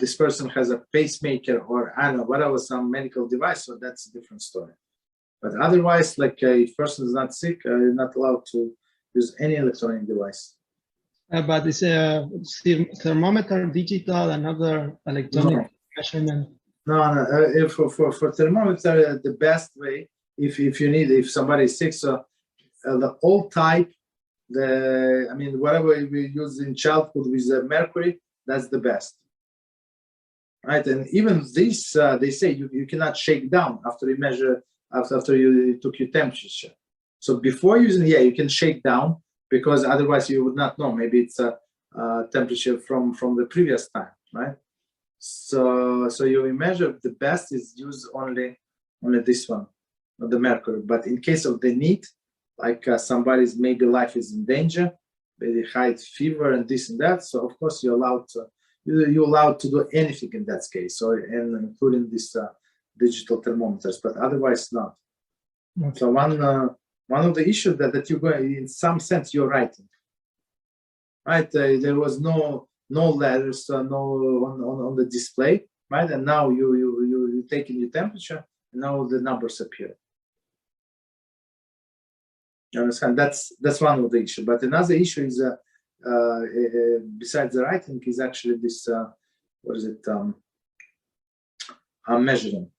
this person has a pacemaker or I don't know, whatever, some medical device, so that's a different story. But otherwise, like if person is not sick, you're not allowed to use any electronic device. But it's a thermometer, digital, another electronic measurement. No. For thermometer, the best way, if you need, if somebody is sick, so the old type, whatever we use in childhood with mercury, that's the best. Right, and even this, they say you cannot shake down after you measure, after you took your temperature. So before using, you can shake down, because otherwise you would not know. Maybe it's a temperature from the previous time, right? So you measure, the best is use only this one, not the mercury. But in case of the need, like somebody's maybe life is in danger, maybe high fever and this and that. So of course you're allowed to do anything in that case. So and including this digital thermometers, but otherwise not. Okay. So one of the issues that you go, in some sense, you're writing, right? There was no letters, on the display, right? And now you taking your temperature, and now the numbers appear. You understand? That's one of the issues. But another issue is, besides the writing, is actually this. Measuring.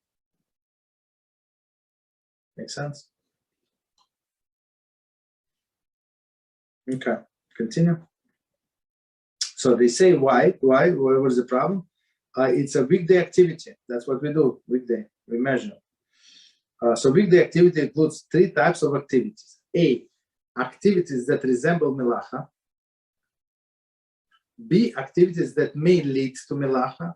Make sense? Okay, continue. So they say why? What is the problem? It's a weekday activity. That's what we do. Weekday, we measure. So weekday activity includes 3 types of activities. A, activities that resemble Melacha. B, activities that may lead to Melacha.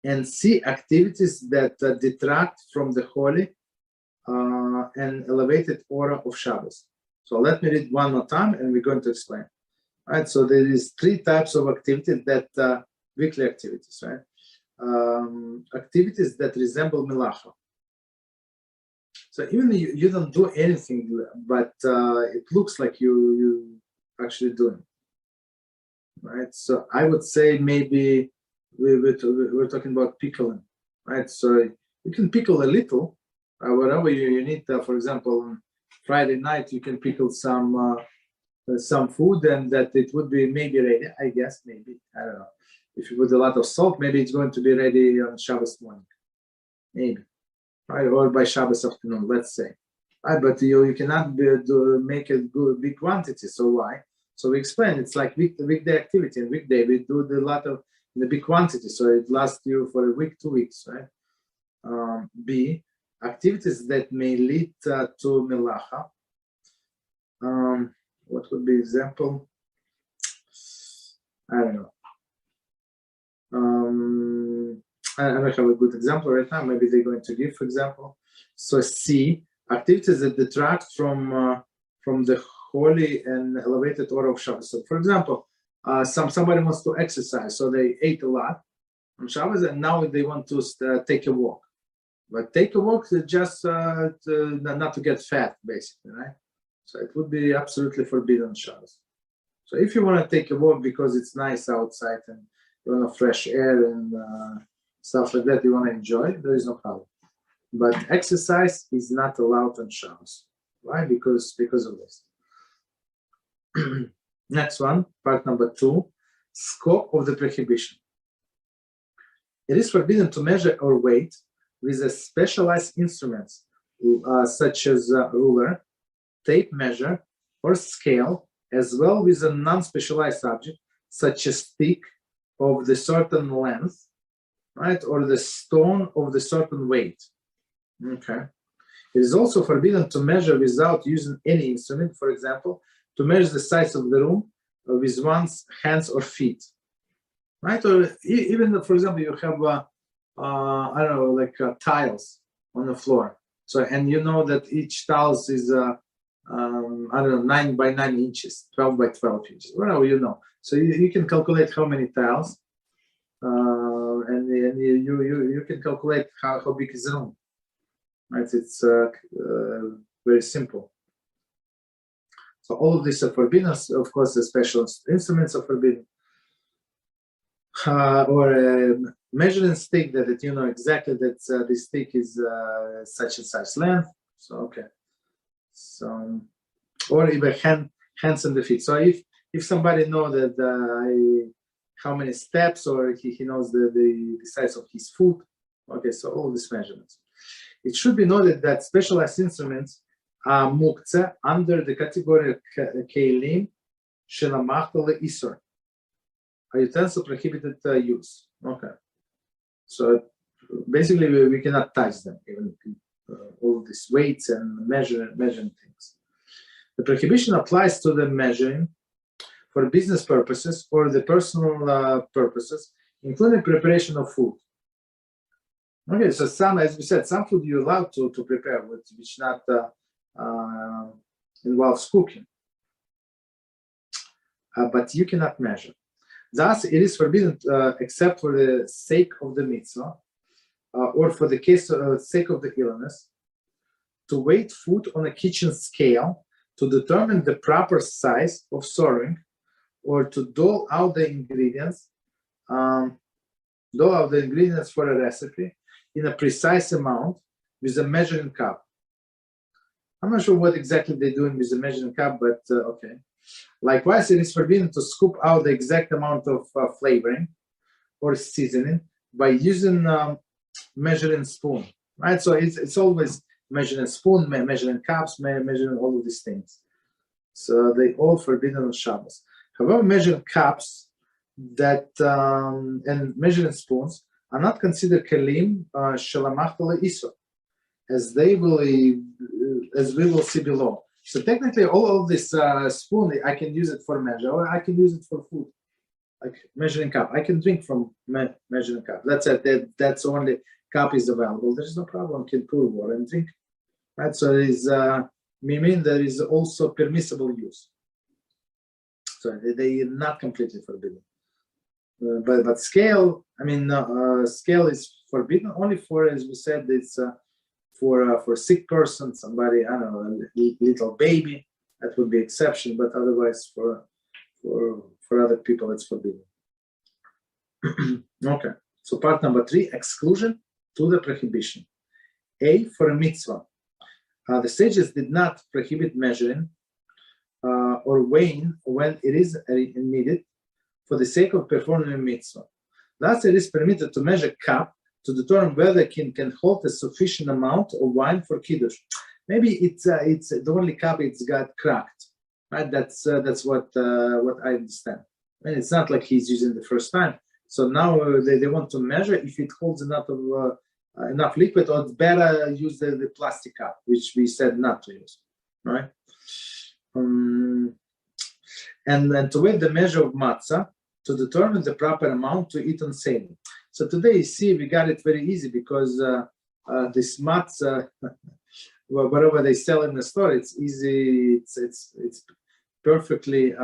And C, activities that detract from the holy and elevated aura of Shabbos. So let me read one more time, and we're going to explain. All right. So there is 3 types of activities that weekly activities, right? Activities that resemble Melacha. So even you don't do anything, but it looks like you actually doing, right? So I would say maybe we're talking about pickling, right? So you can pickle a little, whatever you need. For example, on Friday night you can pickle some food, and that it would be maybe ready. I guess maybe, I don't know. If you put a lot of salt, maybe it's going to be ready on Shabbos morning, maybe. Right, or by Shabbos afternoon, let's say. Right, but you cannot make a big quantity. So why? So we explain it's like weekday activity. And weekday we do a lot of in a big quantity, so it lasts you for a week, 2 weeks, right? B, activities that may lead to Melacha. What would be example? I don't know. I don't have a good example right now. Maybe they're going to give, for example. So C, activities that detract from the holy and elevated aura of Shabbos. So, for example, somebody wants to exercise, so they ate a lot on Shabbos, and now they want to take a walk. But take a walk just not to get fat, basically, right? So it would be absolutely forbidden on Shabbos. So if you want to take a walk because it's nice outside and you want fresh air and stuff like that, you want to enjoy, there is no problem. But exercise is not allowed on Shabbos. Why? Because of this. Next one, part number 2, scope of the prohibition. It is forbidden to measure or weight with a specialized instruments such as ruler, tape measure, or scale, as well with a non-specialized object such as stick of the certain length, right, or the stone of the certain weight. Okay. It is also forbidden to measure without using any instrument, for example, to measure the size of the room with one's hands or feet, right? Or even, for example, you have, I don't know, like tiles on the floor. So, and you know that each tiles is, I don't know, 9 by 9 inches, 12 by 12 inches, whatever you know. So you can calculate how many tiles, and you can calculate how big is the room. Right? It's very simple. So all of these are forbidden. Of course, the special instruments are forbidden. Or a measuring stick that you know exactly that this stick is such and such length. So okay. So or even hands and the feet. So if somebody knows that how many steps, or he knows the size of his foot. Okay, so all these measurements. It should be noted that specialized instruments are muktzeh under the category of kelim shelamachta leisur, a utensil prohibited use. Okay, so basically we cannot touch them, even all these weights and measuring things. The prohibition applies to the measuring for business purposes or the personal purposes, including preparation of food. Okay, so some, as we said, some food you're allowed to prepare, which not involves cooking, but you cannot measure. Thus, it is forbidden except for the sake of the mitzvah, or for the sake of the illness, to weight food on a kitchen scale to determine the proper size of serving, or to dole out the ingredients for a recipe in a precise amount with a measuring cup. I'm not sure what exactly they're doing with the measuring cup, but okay. Likewise, it is forbidden to scoop out the exact amount of flavoring or seasoning by using measuring spoon, right? So it's always measuring spoon, measuring cups, measuring all of these things. So they all forbidden on Shabbos. However, measuring cups and measuring spoons are not considered kelim shelamachta leisur, as we will see below. So technically, all of this spoon, I can use it for measure, or I can use it for food, like measuring cup. I can drink from measuring cup. That's it. That's only cup is available. There's no problem. I can pour water and drink. Right. So there is there is also permissible use. So they are not completely forbidden. But scale, scale is forbidden only for, as we said, it's for sick person, somebody, I don't know, a little baby, that would be exception, but otherwise for other people it's forbidden. Okay, so part number 3, exclusion to the prohibition. A, for a mitzvah. The sages did not prohibit measuring or weighing when it is needed for the sake of performing a mitzvah. Thus, it is permitted to measure cup to determine whether it can hold a sufficient amount of wine for kiddush. Maybe it's the only cup it's got cracked, right? That's what I understand. And it's not like he's using the first time. So now they want to measure if it holds enough liquid, or it's better use the plastic cup, which we said not to use, right? And then to weigh the measure of matzah to determine the proper amount to eat on sailing. So today, you see, we got it very easy because this matzah, whatever they sell in the store, it's easy. It's perfectly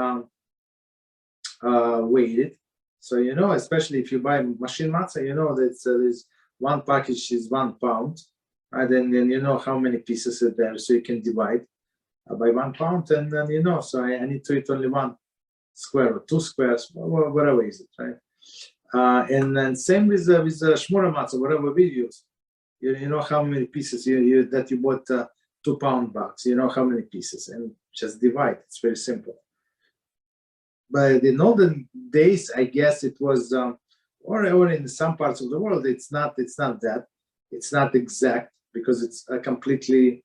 weighted. So especially if you buy machine matzah, that there's one package is 1 pound, and then you know how many pieces are there, so you can divide by 1 pound, and then so I need to eat only 1 square or 2 squares, whatever is it, right? And then same with shmura matzah, whatever we use. You know how many pieces that you bought 2 pound box. You know how many pieces, and just divide. It's very simple. But in olden days, I guess it was, or in some parts of the world, it's not that. It's not exact because it's completely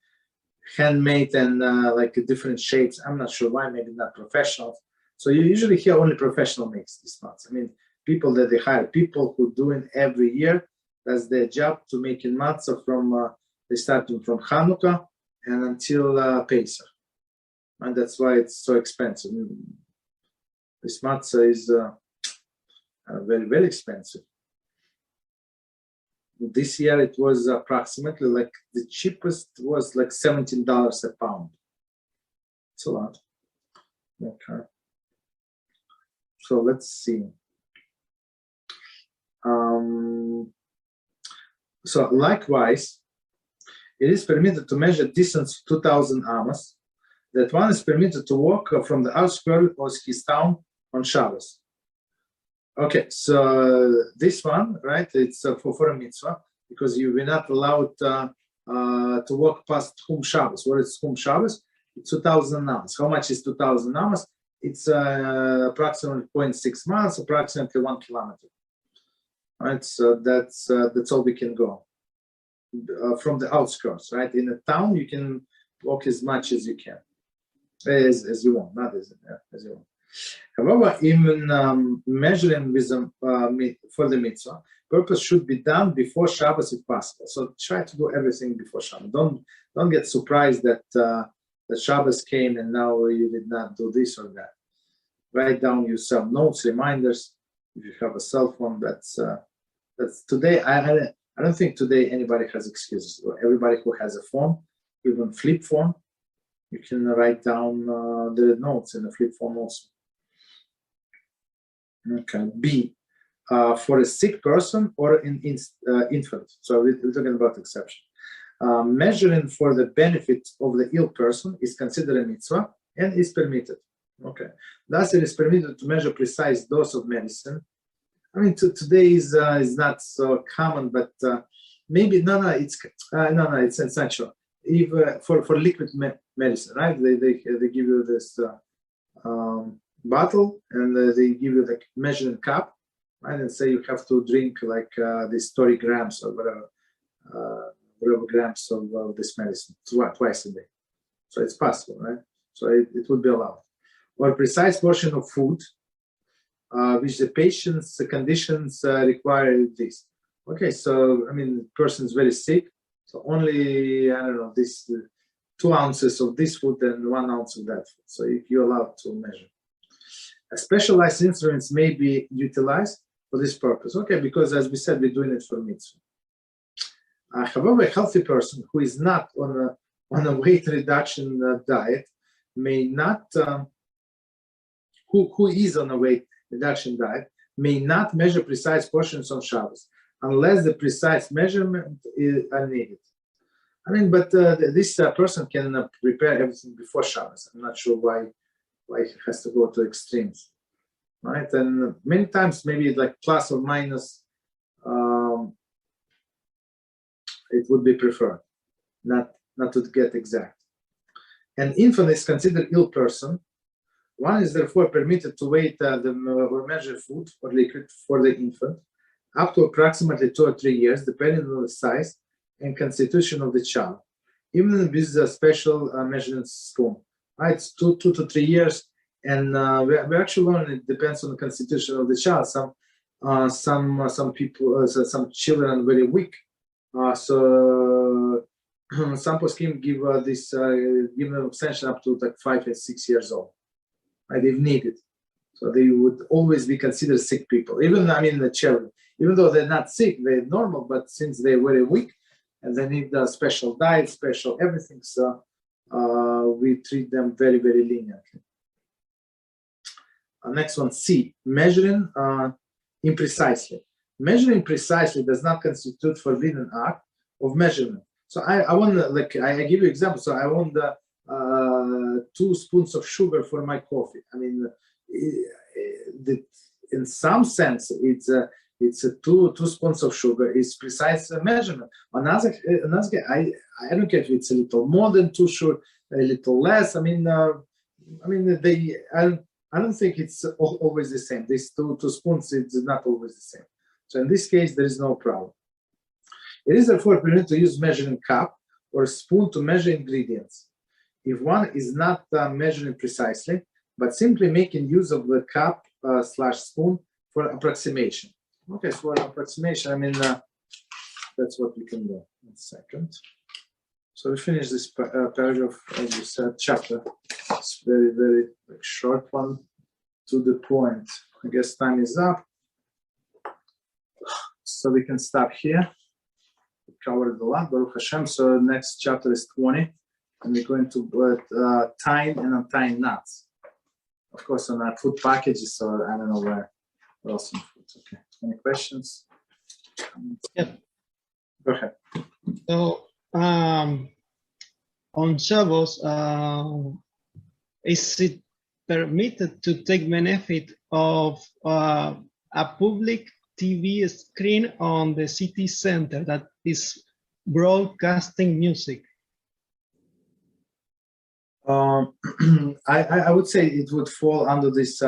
handmade and like different shapes. I'm not sure why, maybe not professional. So you usually hear only professional makes these knots. I mean, people that they hire, people who do it every year, that's their job to make matzah from, they start from Hanukkah and until Pesach. And that's why it's so expensive. This matzah is very, very expensive. This year it was approximately like the cheapest was like $17 a pound. It's a lot. Okay. So let's see. So likewise, it is permitted to measure distance 2,000 amos. That one is permitted to walk from the outskirts of his town on Shabbos. Okay, so this one, right? It's for a mitzvah because you were not allowed to walk past Chum Shabbos. What is Chum Shabbos? It's 2,000 amos. How much is 2,000 amos? It's approximately 0.6 miles, approximately 1 kilometer. Right, so that's all we can go from the outskirts. Right, in a town you can walk as much as you can, as you want, not as you want. However, even measuring with for the mitzvah purpose should be done before Shabbos if possible. So try to do everything before Shabbos. Don't get surprised that the Shabbos came and now you did not do this or that. Write down yourself notes, reminders. If you have a cell phone, that's today. I don't think today anybody has excuses. Everybody who has a phone, even flip phone, you can write down the notes in the flip phone also. Okay. B, for a sick person or an infant. So we're talking about exception. Measuring for the benefit of the ill person is considered a mitzvah and is permitted. Okay. Thus, it is permitted to measure precise dose of medicine. I mean, today is not so common, but maybe it's essential. If for liquid medicine, right? They give you this bottle and they give you the measuring cup, right? And say you have to drink like these 30 grams or whatever grams of this medicine twice a day. So it's possible, right? So it would be allowed. Or a precise portion of food, which the patient's conditions require this. Okay, so I mean, the person's very sick, so only, I don't know, this 2 ounces of this food and 1 ounce of that food. So if you're allowed to measure. Specialized instruments may be utilized for this purpose. Okay, because as we said, we're doing it for mitzvah. However, a healthy person who is not on a weight reduction diet may not, who is on a weight reduction diet, may not measure precise portions on Shabbos unless the precise measurement is needed. I mean, but this person can prepare everything before Shabbos. I'm not sure why he has to go to extremes, right? And many times, maybe like plus or minus, it would be preferred, not to get exact. An infant is considered ill person. One is therefore permitted to weigh or measure food or liquid for the infant up to approximately 2 or 3 years, depending on the size and constitution of the child, even with a special measuring spoon. Right, it's 2 to 3 years, and we actually learn it depends on the constitution of the child. Some people, some children are very weak, so some poskim give give them abstention up to like 5 and 6 years old, right, if needed. So they would always be considered sick people. Even, I mean, the children, even though they're not sick, they're normal, but since they're very weak and they need a special diet, special everything, so we treat them very, very leniently. Next one, C, measuring imprecisely. Measuring precisely does not constitute forbidden act of measurement. So I want to, like, I give you example. So I want 2 spoons of sugar for my coffee. I mean, in some sense, it's a 2 spoons of sugar is precise measurement. Another, I don't care if it's a little more than 2 sugar, a little less. I mean, I don't think it's always the same. These two spoons, it's not always the same. So in this case, there is no problem. It is therefore permitted to use measuring cup or spoon to measure ingredients. If one is not measuring precisely, but simply making use of the cup / spoon for approximation. Okay, so for approximation, I mean, that's what we can do. 1 second. So we finish this paragraph, as you said, chapter. It's very, very short one, to the point. I guess time is up. So we can stop here. We covered a lot, Baruch HaShem. So next chapter is 20. And we're going to put tying and untying knots. Of course, on food packages, or I don't know where else in food. Okay. Any questions? Yeah. Go ahead. So on Shabbos, is it permitted to take benefit of a public TV screen on the city center that is broadcasting music? I would say it would fall under this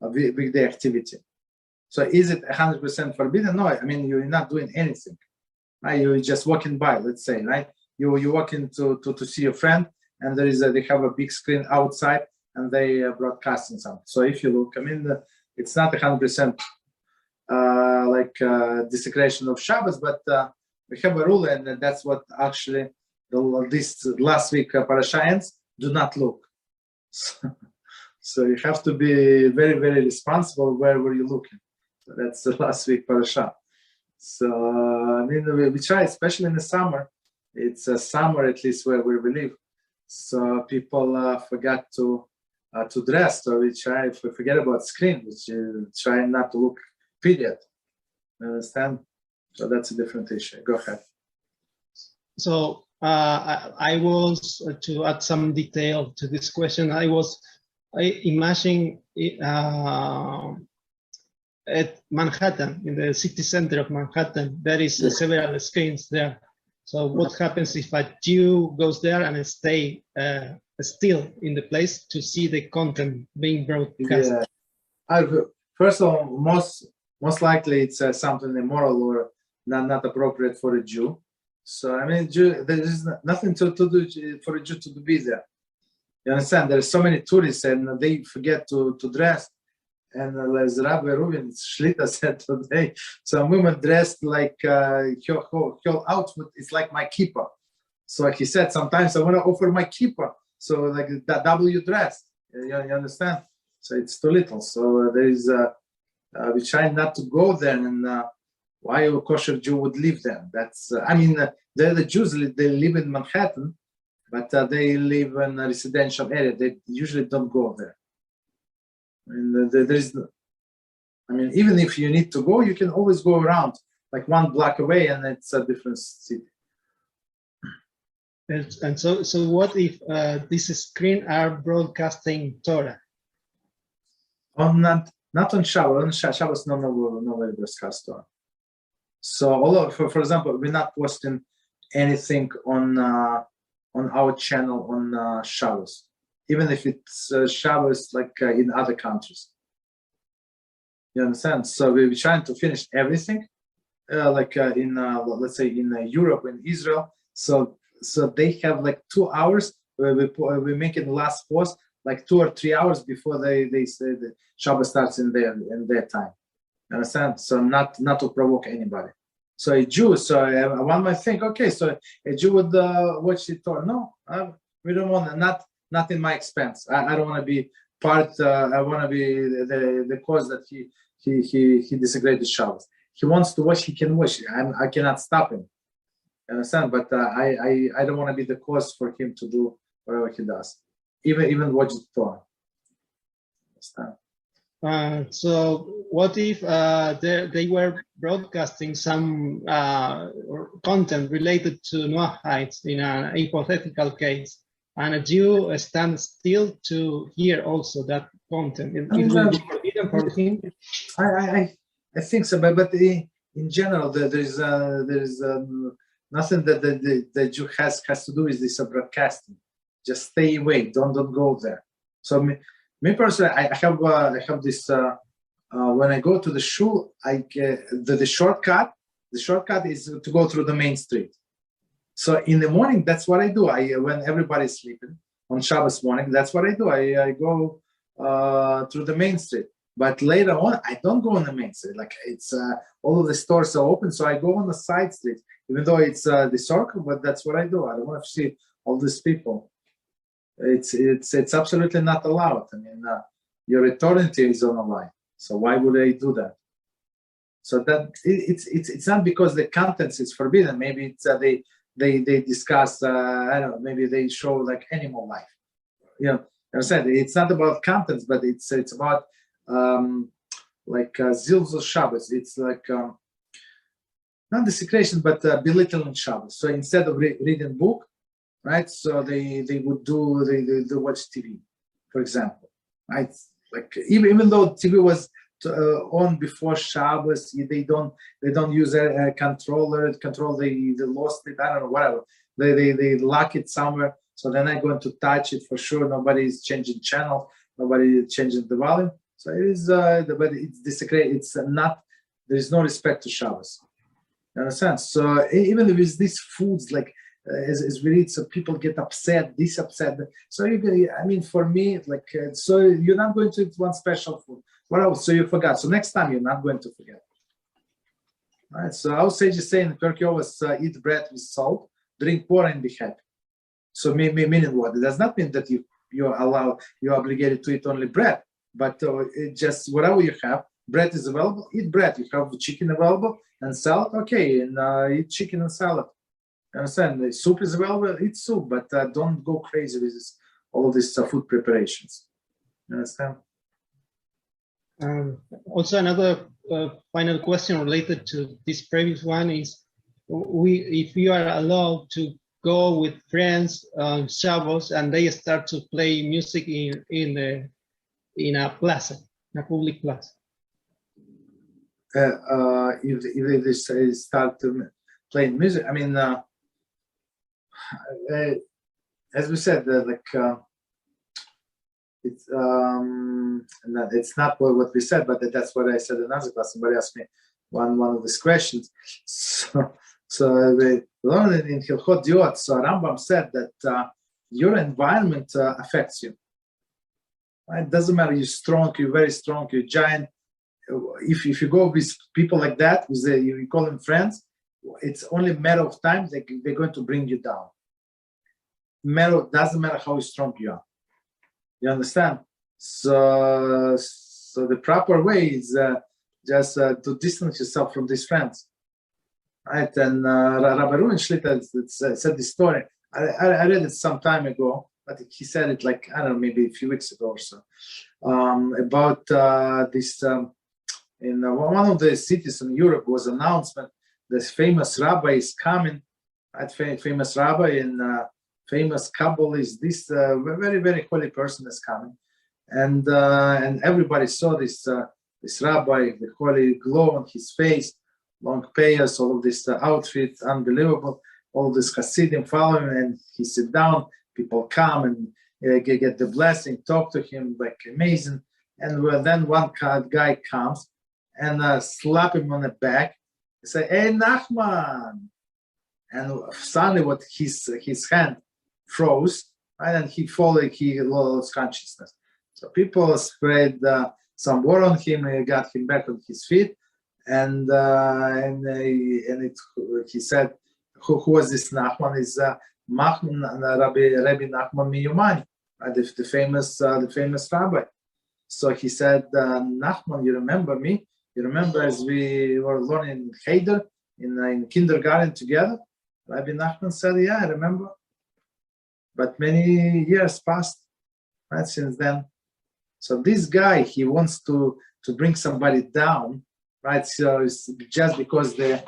weekday activity. So is it 100% forbidden? No, I mean, you're not doing anything. Right? You're just walking by, let's say, right? You walk in to see your friend, and they have a big screen outside, and they broadcasting something. So if you look, I mean, it's not 100% desecration of Shabbos, but we have a rule, and that's what actually this last week parasha ends. Do not look. So you have to be very, very responsible. Where were you looking? So that's the last week parasha. So I mean, we try, especially in the summer. It's a summer, at least where we live. So people forget to dress. So we forget about screen. We try not to look. Period. You understand? So that's a different issue. Go ahead. So I was, to add some detail to this question, I imagine at Manhattan, in the city center of Manhattan, there is several screens there. So what happens if a Jew goes there and stay still in the place to see the content being broadcast? Yeah. First of all, most likely it's something immoral or not appropriate for a Jew. So I mean, there is nothing to do for a Jew to be there. You understand? There are so many tourists, and they forget to dress. And as Rabbi Reuven Shlita said today, some women dressed like her outfit is like my kippah. So he said, sometimes I want to offer my kippah. So like that double you dress. You understand? So it's too little. So there is we try not to go there, and why a kosher Jew would live there? That's I mean, the Jews, they live in Manhattan, but they live in a residential area. They usually don't go there. I mean, there is, I mean, even if you need to go, you can always go around like 1 block away, and it's a different city. And so what if this screen are broadcasting Torah? Not on Shabbos. On Shabbos, nobody broadcasts Torah. So for example, we're not posting anything on our channel on Shabbos, even if it's Shabbos like in other countries. You understand? So we're trying to finish everything, in let's say in Europe and Israel. So they have like 2 hours where we make it the last post like 2 or 3 hours before they say the Shabbat starts in their time. You understand? So not to provoke anybody. So a Jew, one might think, okay, so a Jew would watch the Torah. No, we don't want to, not in my expense. I don't want to be part. I want to be the cause that he desecrated the Shabbat. He wants to watch, he can watch. I cannot stop him. You understand? But I don't want to be the cause for him to do whatever he does, even watch the Torah. Understand? So what if they were broadcasting some content related to Noahites in an hypothetical case, and a Jew stands still to hear also that content? It will be forbidden for him? I think so, but in general, there is nothing that the Jew has to do with this broadcasting. Just stay away. Don't go there. So Me personally, I have this. When I go to the shul, the shortcut. The shortcut is to go through the main street. So in the morning, that's what I do. When everybody's sleeping on Shabbos morning, that's what I do. I go through the main street. But later on, I don't go on the main street. Like it's all of the stores are open, so I go on the side street, even though it's the circle. But that's what I do. I don't want to see all these people. It's absolutely not allowed. I mean, your eternity is on the line. So why would I do that? So that it's not because the contents is forbidden. Maybe it's they discuss I don't know. Maybe they show like animal life. You know, I said it's not about contents, but it's about like Zilzul Shabbos. It's like not desecration, but belittling Shabbos. So instead of reading book, right? So they would they watch TV, for example, right? Like even though TV was on before Shabbos, they don't use a controller. They lost it. I don't know, whatever. They lock it somewhere. So they're not going to touch it for sure. Nobody is changing channel. Nobody is changing the volume. So it is, but it's desecrated. It's not. There is no respect to Shabbos. You understand? So even if it's these foods, like as we read, so people get upset, upset. So I mean, for me, like, so you're not going to eat one special food. What else? So you forgot. So next time you're not going to forget. All right. So our sages say in Perkei was eat bread with salt, drink water, and be happy. So meaning what? It does not mean that you're obligated to eat only bread, but it just whatever you have. Bread is available, eat bread. You have chicken available and salad, okay, and eat chicken and salad. You understand? The soup is available, eat soup, but don't go crazy with all of these food preparations. You understand? Also, another final question related to this previous one is, if you are allowed to go with friends on Shabbos and they start to play music in a plaza, in a public plaza. If they start to playing music, I mean, as we said, it's not what we said, but that's what I said in another class. Somebody asked me one of these questions. So they learned in Hilchot Diot. So Rambam said that your environment affects you. Right? It doesn't matter you're strong, you're very strong, you're giant. If you go with people like that, you call them friends, it's only a matter of time they're going to bring you down. Doesn't matter how strong you are. You understand? So the proper way is just to distance yourself from these friends. Right? And Rabbi Reuven Shlita said this story. I read it some time ago, but he said it like, I don't know, maybe a few weeks ago or so, about this. In one of the cities in Europe was an announcement, this famous rabbi is coming, right? Famous rabbi and famous Kabbalist, this very, very holy person is coming. And everybody saw this rabbi, the holy glow on his face, long payas, all of this outfit, unbelievable, all this Hasidim following, and he sit down, people come and get the blessing, talk to him, like amazing. And then one guy comes and slap him on the back and say, "Hey, Nachman!" And suddenly, what his hand froze, right? And he lost consciousness. So people sprayed some water on him, and got him back on his feet, and he said, "Who was this Nachman? Is Rabbi Nachman Miyumani, the famous rabbi." So he said, "Nachman, you remember me? You remember as we were learning Cheder in kindergarten together?" Rabbi Nachman said, "Yeah, I remember." But many years passed, right, since then. So this guy, he wants to bring somebody down, right? So it's just because they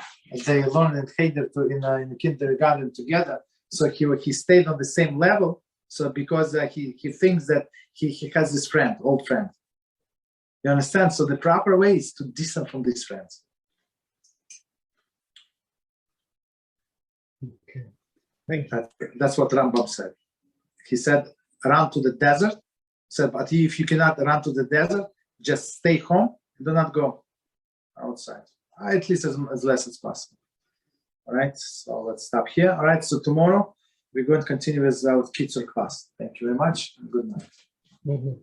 learned in Cheder in kindergarten together. So he stayed on the same level. So because he thinks that he has this old friend. You understand? So the proper way is to distance from these friends. Okay. Thank you. That's what Rambam said. He said, run to the desert Said, but if you cannot run to the desert, just stay home and do not go outside. At least as less as possible. All right, so let's stop here. All right, so tomorrow we're going to continue with our Kitzur class. Thank you very much and good night.